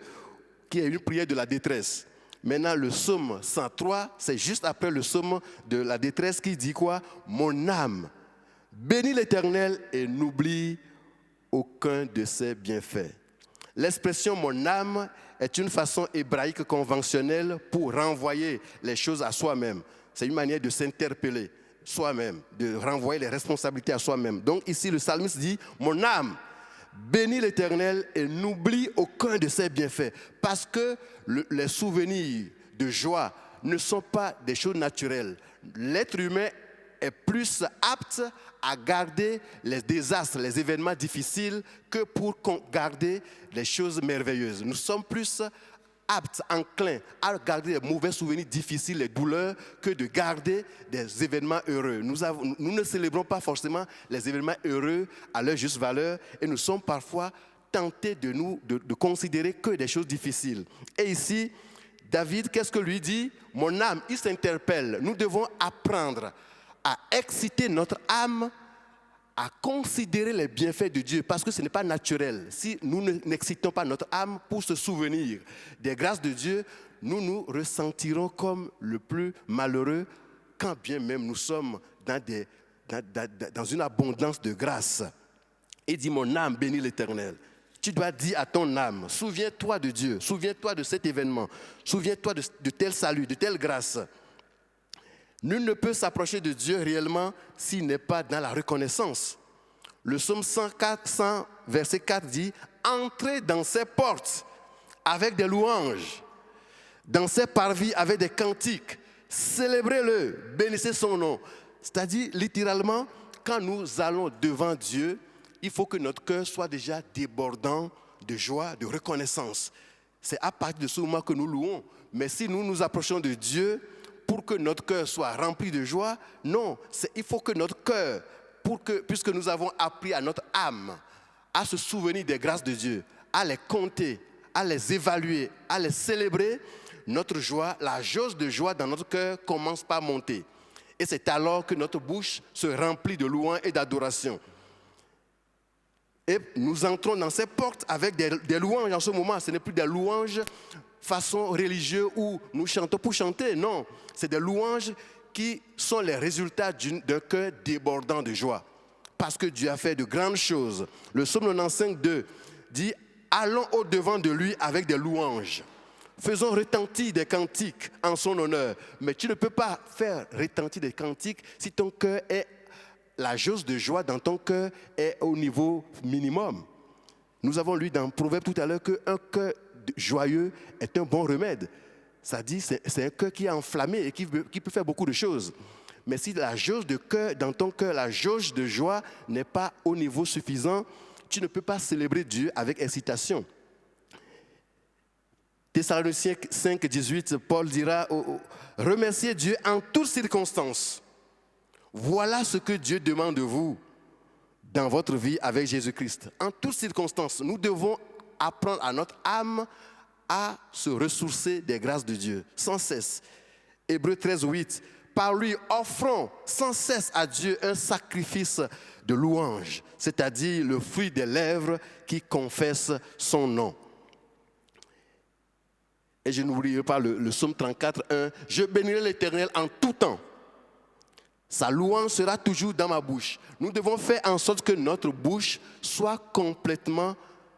qui est une prière de la détresse. Maintenant, le Psaume 103, c'est juste après le Psaume de la détresse qui dit quoi? Mon âme, bénis l'Éternel et n'oublie aucun de ses bienfaits. L'expression « mon âme » est une façon hébraïque conventionnelle pour renvoyer les choses à soi-même. C'est une manière de s'interpeller soi-même, de renvoyer les responsabilités à soi-même. Donc ici, le psalmiste dit « mon âme, bénis l'Éternel et n'oublie aucun de ses bienfaits. » Parce que les souvenirs de joie ne sont pas des choses naturelles. L'être humain est plus apte à garder les désastres, les événements difficiles que pour garder les choses merveilleuses. Nous sommes plus aptes, enclins à garder les mauvais souvenirs difficiles, les douleurs, que de garder des événements heureux. Nous ne célébrons pas forcément les événements heureux à leur juste valeur et nous sommes parfois tentés de considérer que des choses difficiles. Et ici, David, qu'est-ce que lui dit? Mon âme, il s'interpelle. Nous devons apprendre à exciter notre âme, à considérer les bienfaits de Dieu, parce que ce n'est pas naturel. Si nous n'excitons pas notre âme pour se souvenir des grâces de Dieu, nous nous ressentirons comme le plus malheureux, quand bien même nous sommes dans une abondance de grâce. Il dit, mon âme bénit l'Éternel. Tu dois dire à ton âme, souviens-toi de Dieu, souviens-toi de cet événement, souviens-toi de tel salut, de telle grâce. Nul ne peut s'approcher de Dieu réellement s'il n'est pas dans la reconnaissance. Le psaume 100, verset 4 dit « Entrez dans ses portes avec des louanges, dans ses parvis avec des cantiques, célébrez-le, bénissez son nom. » C'est-à-dire, littéralement, quand nous allons devant Dieu, il faut que notre cœur soit déjà débordant de joie, de reconnaissance. C'est à partir de ce moment que nous louons. Mais si nous nous approchons de Dieu pour que notre cœur soit rempli de joie, non, il faut que notre cœur, puisque nous avons appris à notre âme à se souvenir des grâces de Dieu, à les compter, à les évaluer, à les célébrer, notre joie, la jauge de joie dans notre cœur commence par monter. Et c'est alors que notre bouche se remplit de louanges et d'adoration. Et nous entrons dans ces portes avec des louanges en ce moment. Ce n'est plus des louanges façon religieuse où nous chantons pour chanter. Non, c'est des louanges qui sont les résultats d'un cœur débordant de joie. Parce que Dieu a fait de grandes choses. Le psaume 95, 2 dit « Allons au-devant de lui avec des louanges. Faisons retentir des cantiques en son honneur. » Mais tu ne peux pas faire retentir des cantiques si ton cœur est... La jauge de joie dans ton cœur est au niveau minimum. Nous avons lu dans Proverbe tout à l'heure qu'un cœur joyeux est un bon remède. Ça dit c'est un cœur qui est enflammé et qui peut faire beaucoup de choses. Mais si la jauge de cœur dans ton cœur, la jauge de joie n'est pas au niveau suffisant, tu ne peux pas célébrer Dieu avec excitation. Thessaloniciens 5, 18, Paul dira « Remerciez Dieu en toutes circonstances. Voilà ce que Dieu demande de vous dans votre vie avec Jésus-Christ. En toutes circonstances, nous devons apprendre à notre âme à se ressourcer des grâces de Dieu, sans cesse. Hébreux 13, 8, par lui, offrons sans cesse à Dieu un sacrifice de louange, c'est-à-dire le fruit des lèvres qui confessent son nom. Et je n'oublierai pas le psaume 34, 1, je bénirai l'Éternel en tout temps. Sa louange sera toujours dans ma bouche. Nous devons faire en sorte que notre bouche soit complètement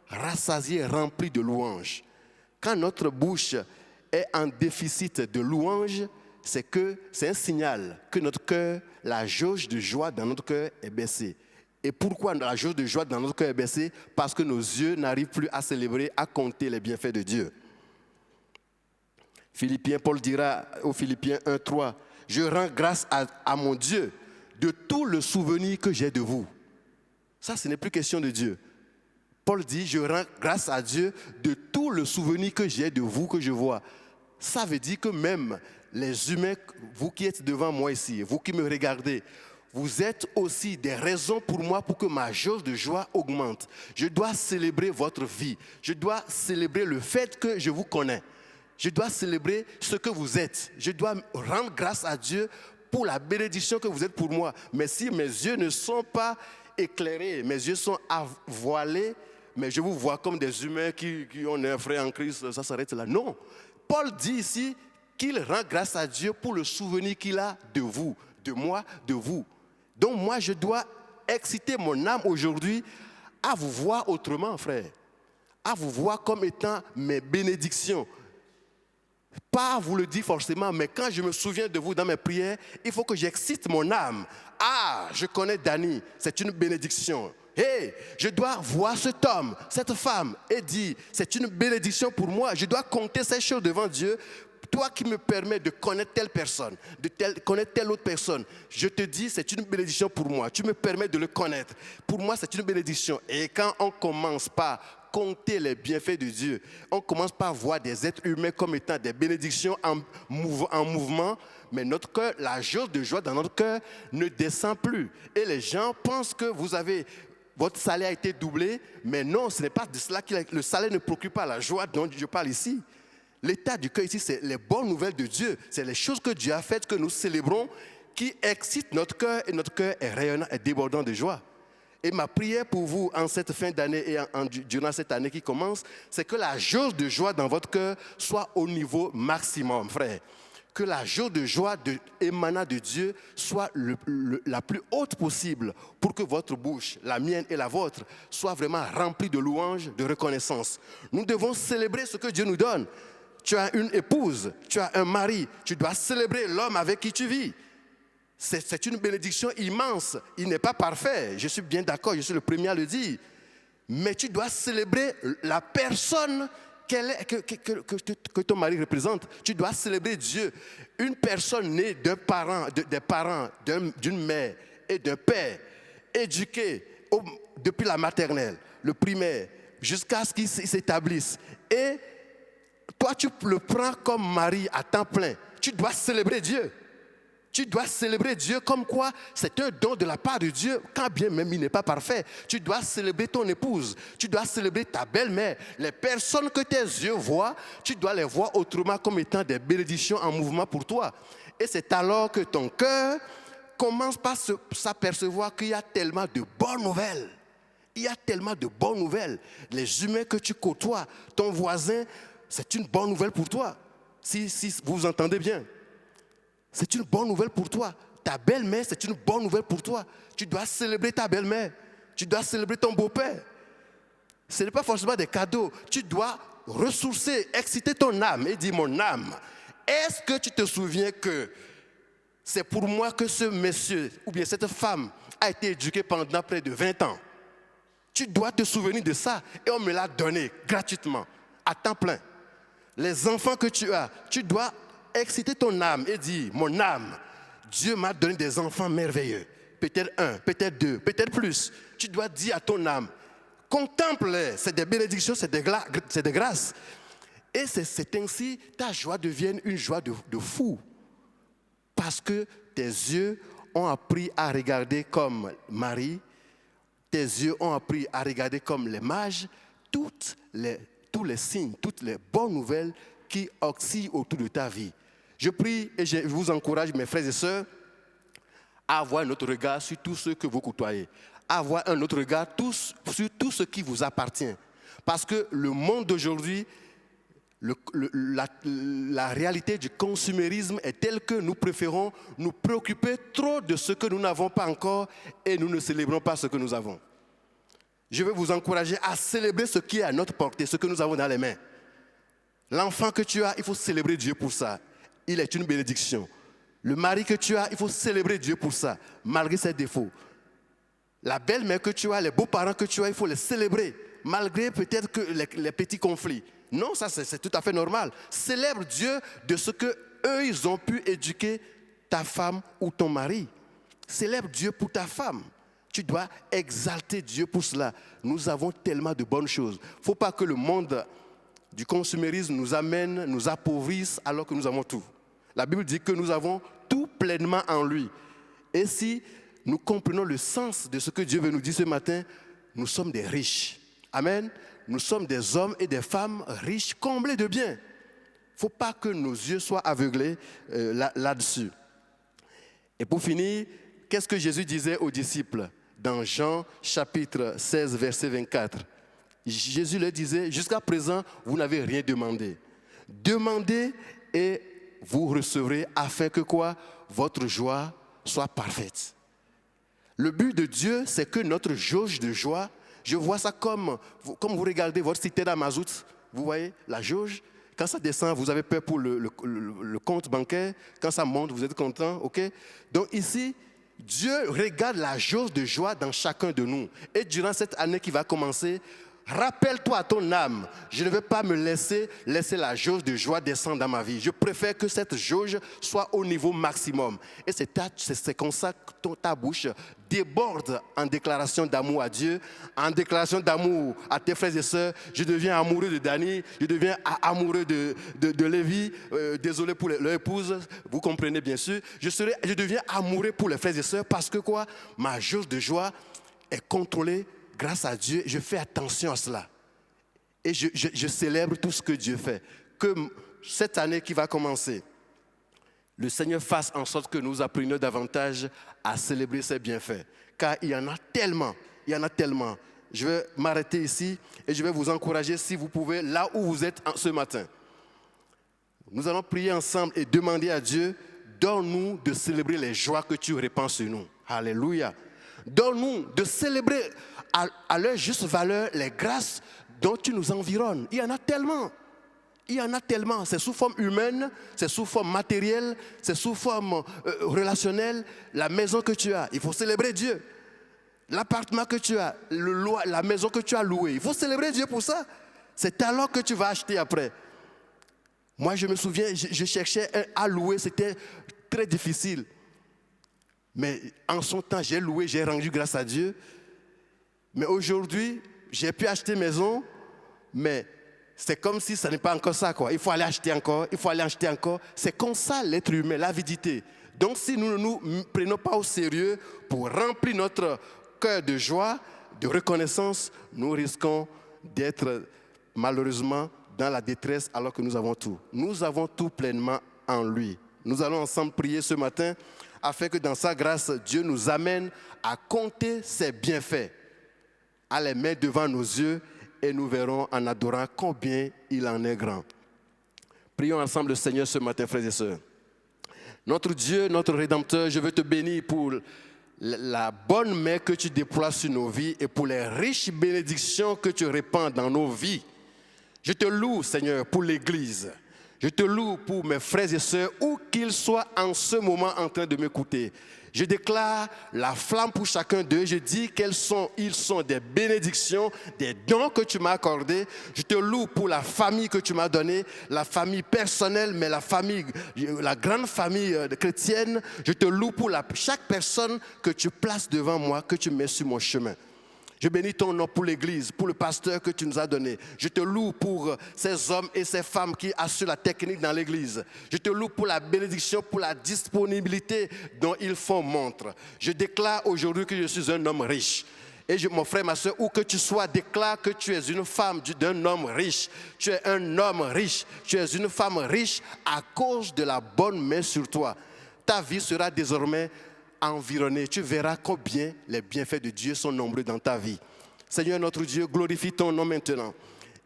rassasiée, remplie de louanges. Quand notre bouche est en déficit de louanges, c'est un signal que notre cœur, la jauge de joie dans notre cœur est baissée. Et pourquoi la jauge de joie dans notre cœur est baissée? Parce que nos yeux n'arrivent plus à célébrer, à compter les bienfaits de Dieu. Paul dira aux Philippiens 1, 3, je rends grâce à mon Dieu de tout le souvenir que j'ai de vous. Ça, ce n'est plus question de Dieu. Paul dit, je rends grâce à Dieu de tout le souvenir que j'ai de vous, que je vois. Ça veut dire que même les humains, vous qui êtes devant moi ici, vous qui me regardez, vous êtes aussi des raisons pour moi pour que ma jauge de joie augmente. Je dois célébrer votre vie. Je dois célébrer le fait que je vous connais. Je dois célébrer ce que vous êtes. Je dois rendre grâce à Dieu pour la bénédiction que vous êtes pour moi. Mais si mes yeux ne sont pas éclairés, mes yeux sont voilés, mais je vous vois comme des humains qui ont un frère en Christ, ça s'arrête là. Non. Paul dit ici qu'il rend grâce à Dieu pour le souvenir qu'il a de vous, de moi, de vous. Donc moi, je dois exciter mon âme aujourd'hui à vous voir autrement, frère. À vous voir comme étant mes bénédictions. Pas vous le dire forcément, mais quand je me souviens de vous dans mes prières, il faut que j'excite mon âme. Ah, je connais Dani, c'est une bénédiction. Hey, je dois voir cet homme, cette femme et dire, c'est une bénédiction pour moi. Je dois compter ces choses devant Dieu toi qui me permets de connaître telle personne, connaître telle autre personne, je te dis, c'est une bénédiction pour moi. Tu me permets de le connaître. Pour moi, c'est une bénédiction. Et quand on commence par compter les bienfaits de Dieu, on commence par voir des êtres humains comme étant des bénédictions en mouvement, mais notre cœur, la jauge de joie dans notre cœur ne descend plus. Et les gens pensent que votre salaire a été doublé, mais non, ce n'est pas de cela le salaire ne procure pas la joie dont je parle ici. L'état du cœur ici, c'est les bonnes nouvelles de Dieu. C'est les choses que Dieu a faites, que nous célébrons, qui excitent notre cœur, et notre cœur est rayonnant et débordant de joie. Et ma prière pour vous en cette fin d'année et durant cette année qui commence, c'est que la jauge de joie dans votre cœur soit au niveau maximum, frère. Que la jauge de joie émanant de Dieu soit la plus haute possible pour que votre bouche, la mienne et la vôtre, soit vraiment remplie de louanges, de reconnaissance. Nous devons célébrer ce que Dieu nous donne. Tu as une épouse, tu as un mari, tu dois célébrer l'homme avec qui tu vis. C'est une bénédiction immense. Il n'est pas parfait, je suis bien d'accord, je suis le premier à le dire. Mais tu dois célébrer la personne que ton mari représente. Tu dois célébrer Dieu. Une personne née des parents, d'une mère et d'un père, éduquée depuis la maternelle, le primaire, jusqu'à ce qu'il s'établisse. Et toi, tu le prends comme mari à temps plein. Tu dois célébrer Dieu. Tu dois célébrer Dieu comme quoi c'est un don de la part de Dieu, quand bien même il n'est pas parfait. Tu dois célébrer ton épouse, tu dois célébrer ta belle-mère. Les personnes que tes yeux voient, tu dois les voir autrement comme étant des bénédictions en mouvement pour toi. Et c'est alors que ton cœur commence par s'apercevoir qu'il y a tellement de bonnes nouvelles. Il y a tellement de bonnes nouvelles. Les humains que tu côtoies, ton voisin, c'est une bonne nouvelle pour toi. Si vous entendez bien. C'est une bonne nouvelle pour toi. Ta belle-mère, c'est une bonne nouvelle pour toi. Tu dois célébrer ta belle-mère. Tu dois célébrer ton beau-père. Ce n'est pas forcément des cadeaux. Tu dois ressourcer, exciter ton âme et dire, mon âme, est-ce que tu te souviens que c'est pour moi que ce monsieur ou bien cette femme a été éduquée pendant près de 20 ans? Tu dois te souvenir de ça et on me l'a donné gratuitement, à temps plein. Les enfants que tu as, tu dois exciter ton âme et dire, mon âme, Dieu m'a donné des enfants merveilleux. Peut-être un, peut-être deux, peut-être plus. Tu dois dire à ton âme, contemple-les, c'est des bénédictions, c'est des grâces. Et c'est ainsi, ta joie devient une joie de fou. Parce que tes yeux ont appris à regarder comme Marie, tes yeux ont appris à regarder comme les mages, tous les signes, toutes les bonnes nouvelles qui oscillent autour de ta vie. Je prie et je vous encourage, mes frères et sœurs, à avoir un autre regard sur tous ceux que vous côtoyez, à avoir un autre regard sur tout ce qui vous appartient. Parce que le monde d'aujourd'hui, la réalité du consumérisme est telle que nous préférons nous préoccuper trop de ce que nous n'avons pas encore et nous ne célébrons pas ce que nous avons. Je veux vous encourager à célébrer ce qui est à notre portée, ce que nous avons dans les mains. L'enfant que tu as, il faut célébrer Dieu pour ça. Il est une bénédiction. Le mari que tu as, il faut célébrer Dieu pour ça, malgré ses défauts. La belle-mère que tu as, les beaux-parents que tu as, il faut les célébrer, malgré peut-être que les petits conflits. Non, ça c'est tout à fait normal. Célèbre Dieu de ce que eux ils ont pu éduquer ta femme ou ton mari. Célèbre Dieu pour ta femme. Tu dois exalter Dieu pour cela. Nous avons tellement de bonnes choses. Il ne faut pas que le monde du consumérisme nous amène, nous appauvrisse alors que nous avons tout. La Bible dit que nous avons tout pleinement en lui. Et si nous comprenons le sens de ce que Dieu veut nous dire ce matin, nous sommes des riches. Amen. Nous sommes des hommes et des femmes riches, comblés de biens. Il ne faut pas que nos yeux soient aveuglés là-dessus. Et pour finir, qu'est-ce que Jésus disait aux disciples dans Jean chapitre 16, verset 24? Jésus leur disait, jusqu'à présent, vous n'avez rien demandé. Demandez et vous recevrez afin que quoi? Votre joie soit parfaite. Le but de Dieu, c'est que notre jauge de joie, je vois ça comme vous regardez votre citerne à mazout, vous voyez la jauge, quand ça descend, vous avez peur pour le compte bancaire, quand ça monte, vous êtes content, ok? Donc ici, Dieu regarde la jauge de joie dans chacun de nous. Et durant cette année qui va commencer, Rappelle-toi à ton âme, je ne veux pas me laisser la jauge de joie descendre dans ma vie. Je préfère que cette jauge soit au niveau maximum. Et c'est comme ça que ta bouche déborde en déclaration d'amour à Dieu, en déclaration d'amour à tes frères et sœurs. Je deviens amoureux de Dani, je deviens amoureux de Lévi, désolé pour leur épouse, vous comprenez bien sûr. Je deviens amoureux pour les frères et sœurs parce que quoi? Ma jauge de joie est contrôlée grâce à Dieu. Je fais attention à cela. Et je célèbre tout ce que Dieu fait. Que cette année qui va commencer, le Seigneur fasse en sorte que nous apprenions davantage à célébrer ses bienfaits. Car il y en a tellement, il y en a tellement. Je vais m'arrêter ici et je vais vous encourager, si vous pouvez, là où vous êtes ce matin. Nous allons prier ensemble et demander à Dieu, donne-nous de célébrer les joies que tu répands sur nous. Alléluia. Donne-nous de célébrer à leur juste valeur les grâces dont tu nous environnes. Il y en a tellement. Il y en a tellement. C'est sous forme humaine, c'est sous forme matérielle, c'est sous forme relationnelle. La maison que tu as, il faut célébrer Dieu. L'appartement que tu as, la maison que tu as louée, il faut célébrer Dieu pour ça. C'est alors que tu vas acheter après. Moi, je me souviens, je cherchais à louer, c'était très difficile. Mais en son temps, j'ai loué, j'ai rendu grâce à Dieu. Mais aujourd'hui, j'ai pu acheter maison, mais c'est comme si ce n'est pas encore ça, quoi. Il faut aller acheter encore, il faut aller acheter encore. C'est comme ça l'être humain, l'avidité. Donc si nous ne nous prenons pas au sérieux pour remplir notre cœur de joie, de reconnaissance, nous risquons d'être malheureusement dans la détresse alors que nous avons tout. Nous avons tout pleinement en lui. Nous allons ensemble prier ce matin afin que dans sa grâce, Dieu nous amène à compter ses bienfaits, à les mettre devant nos yeux et nous verrons en adorant combien il en est grand. Prions ensemble le Seigneur ce matin, frères et sœurs. Notre Dieu, notre Rédempteur, je veux te bénir pour la bonne main que tu déploies sur nos vies et pour les riches bénédictions que tu répands dans nos vies. Je te loue, Seigneur, pour l'Église. Je te loue pour mes frères et sœurs, où qu'ils soient en ce moment en train de m'écouter. Je déclare la flamme pour chacun d'eux. Je dis ils sont des bénédictions, des dons que tu m'as accordés. Je te loue pour la famille que tu m'as donnée, la famille personnelle, mais la grande famille chrétienne. Je te loue pour chaque personne que tu places devant moi, que tu mets sur mon chemin. Je bénis ton nom pour l'Église, pour le pasteur que tu nous as donné. Je te loue pour ces hommes et ces femmes qui assurent la technique dans l'Église. Je te loue pour la bénédiction, pour la disponibilité dont ils font montre. Je déclare aujourd'hui que je suis un homme riche. Et mon frère, ma soeur, où que tu sois, déclare que tu es une femme d'un homme riche. Tu es un homme riche. Tu es une femme riche à cause de la bonne main sur toi. Ta vie sera désormais environné, tu verras combien les bienfaits de Dieu sont nombreux dans ta vie. Seigneur notre Dieu, glorifie ton nom maintenant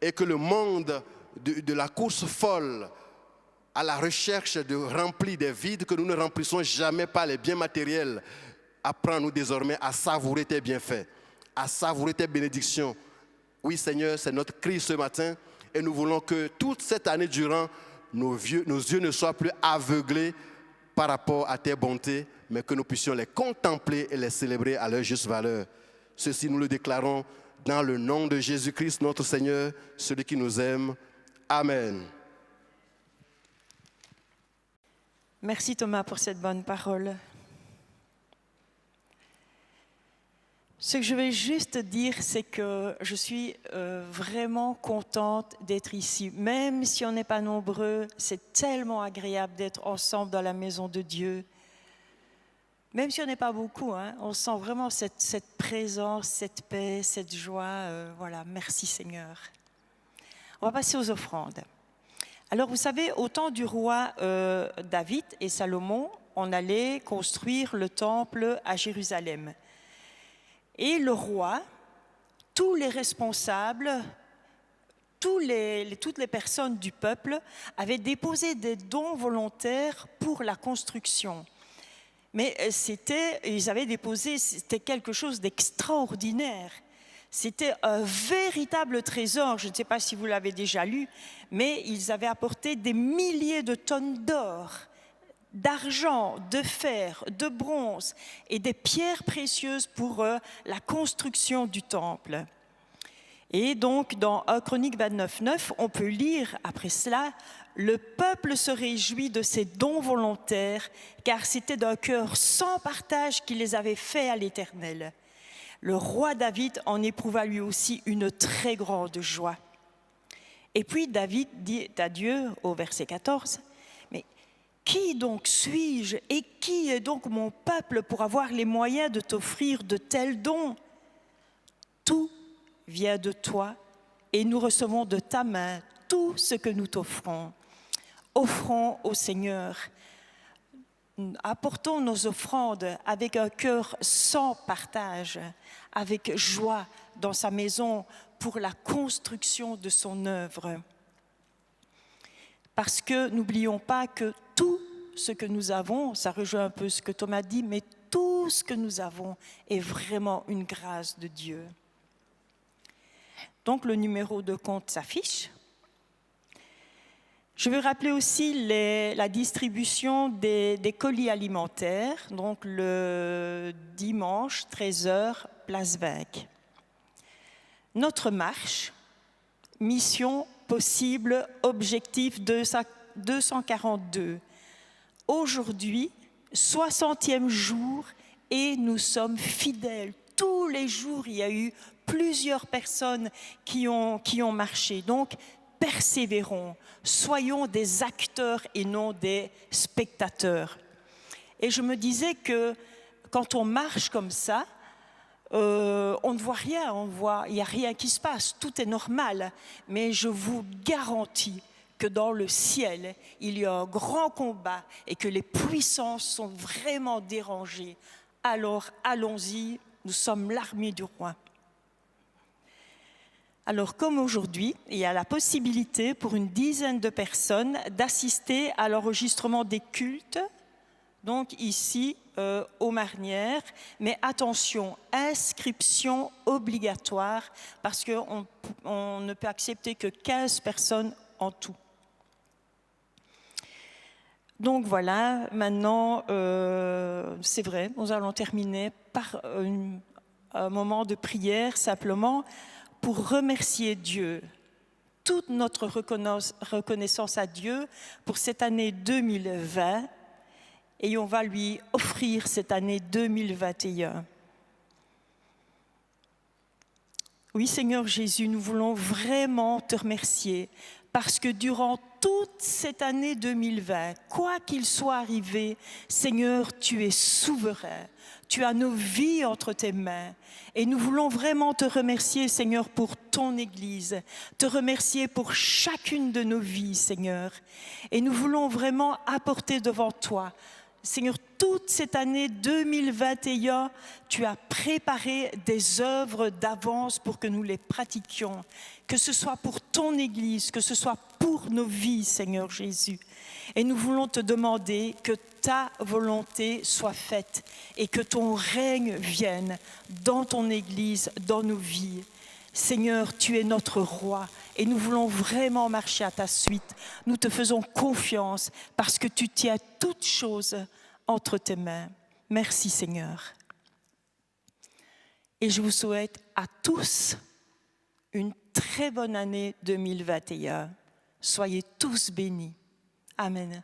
et que le monde de la course folle à la recherche de remplir des vides que nous ne remplissons jamais par les biens matériels, apprends-nous désormais à savourer tes bienfaits, à savourer tes bénédictions. Oui Seigneur, c'est notre cri ce matin et nous voulons que toute cette année durant, nos yeux ne soient plus aveuglés par rapport à tes bontés, mais que nous puissions les contempler et les célébrer à leur juste valeur. Ceci, nous le déclarons dans le nom de Jésus-Christ, notre Seigneur, celui qui nous aime. Amen. Merci Thomas pour cette bonne parole. Ce que je vais juste dire, c'est que je suis vraiment contente d'être ici. Même si on n'est pas nombreux, c'est tellement agréable d'être ensemble dans la maison de Dieu. Même si on n'est pas beaucoup, hein, on sent vraiment cette présence, cette paix, cette joie. Voilà, merci Seigneur. On va passer aux offrandes. Alors vous savez, au temps du roi David et Salomon, on allait construire le temple à Jérusalem. Et le roi, tous les responsables, toutes les personnes du peuple avaient déposé des dons volontaires pour la construction. Mais ils avaient déposé, c'était quelque chose d'extraordinaire. C'était un véritable trésor. Je ne sais pas si vous l'avez déjà lu, mais ils avaient apporté des milliers de tonnes d'or, d'argent, de fer, de bronze et des pierres précieuses pour la construction du temple. Et donc, dans 1 Chronique 29, 9, on peut lire après cela, « Le peuple se réjouit de ses dons volontaires, car c'était d'un cœur sans partage qu'il les avait faits à l'Éternel. » Le roi David en éprouva lui aussi une très grande joie. Et puis David dit à Dieu au verset 14, « Mais qui donc suis-je et qui est donc mon peuple pour avoir les moyens de t'offrir de tels dons? Tout vient de toi et nous recevons de ta main tout ce que nous t'offrons. Offrons au Seigneur. Apportons nos offrandes avec un cœur sans partage, avec joie dans sa maison pour la construction de son œuvre. Parce que n'oublions pas que tout ce que nous avons, ça rejoint un peu ce que Thomas dit, mais tout ce que nous avons est vraiment une grâce de Dieu. Donc le numéro de compte s'affiche. Je veux rappeler aussi la distribution des colis alimentaires, donc le dimanche, 13h, place Vinc. Notre marche, mission possible, objectif 242. Aujourd'hui, 60e jour et nous sommes fidèles. Tous les jours, il y a eu plusieurs personnes qui ont marché. Donc, persévérons, soyons des acteurs et non des spectateurs. Et je me disais que quand on marche comme ça, on ne voit rien, il n'y a rien qui se passe, tout est normal. Mais je vous garantis que dans le ciel, il y a un grand combat et que les puissances sont vraiment dérangées. Alors allons-y, nous sommes l'armée du roi. Alors, comme aujourd'hui, il y a la possibilité pour une dizaine de personnes d'assister à l'enregistrement des cultes, donc ici, aux Marnières. Mais attention, inscription obligatoire, parce qu'on ne peut accepter que 15 personnes en tout. Donc voilà, maintenant, c'est vrai, nous allons terminer par un moment de prière, simplement, pour remercier Dieu, toute notre reconnaissance à Dieu pour cette année 2020, et on va lui offrir cette année 2021. Oui, Seigneur Jésus, nous voulons vraiment te remercier parce que durant toute cette année 2020, quoi qu'il soit arrivé, Seigneur, tu es souverain. Tu as nos vies entre tes mains. Et nous voulons vraiment te remercier, Seigneur, pour ton Église. Te remercier pour chacune de nos vies, Seigneur. Et nous voulons vraiment apporter devant toi, Seigneur, toute cette année 2021, tu as préparé des œuvres d'avance pour que nous les pratiquions. Que ce soit pour ton Église, que ce soit pour nos vies, Seigneur Jésus. Et nous voulons te demander que ta volonté soit faite et que ton règne vienne dans ton Église, dans nos vies. Seigneur, tu es notre roi et nous voulons vraiment marcher à ta suite. Nous te faisons confiance parce que tu tiens toutes choses entre tes mains. Merci Seigneur. Et je vous souhaite à tous une très bonne année 2021. Soyez tous bénis. Amen.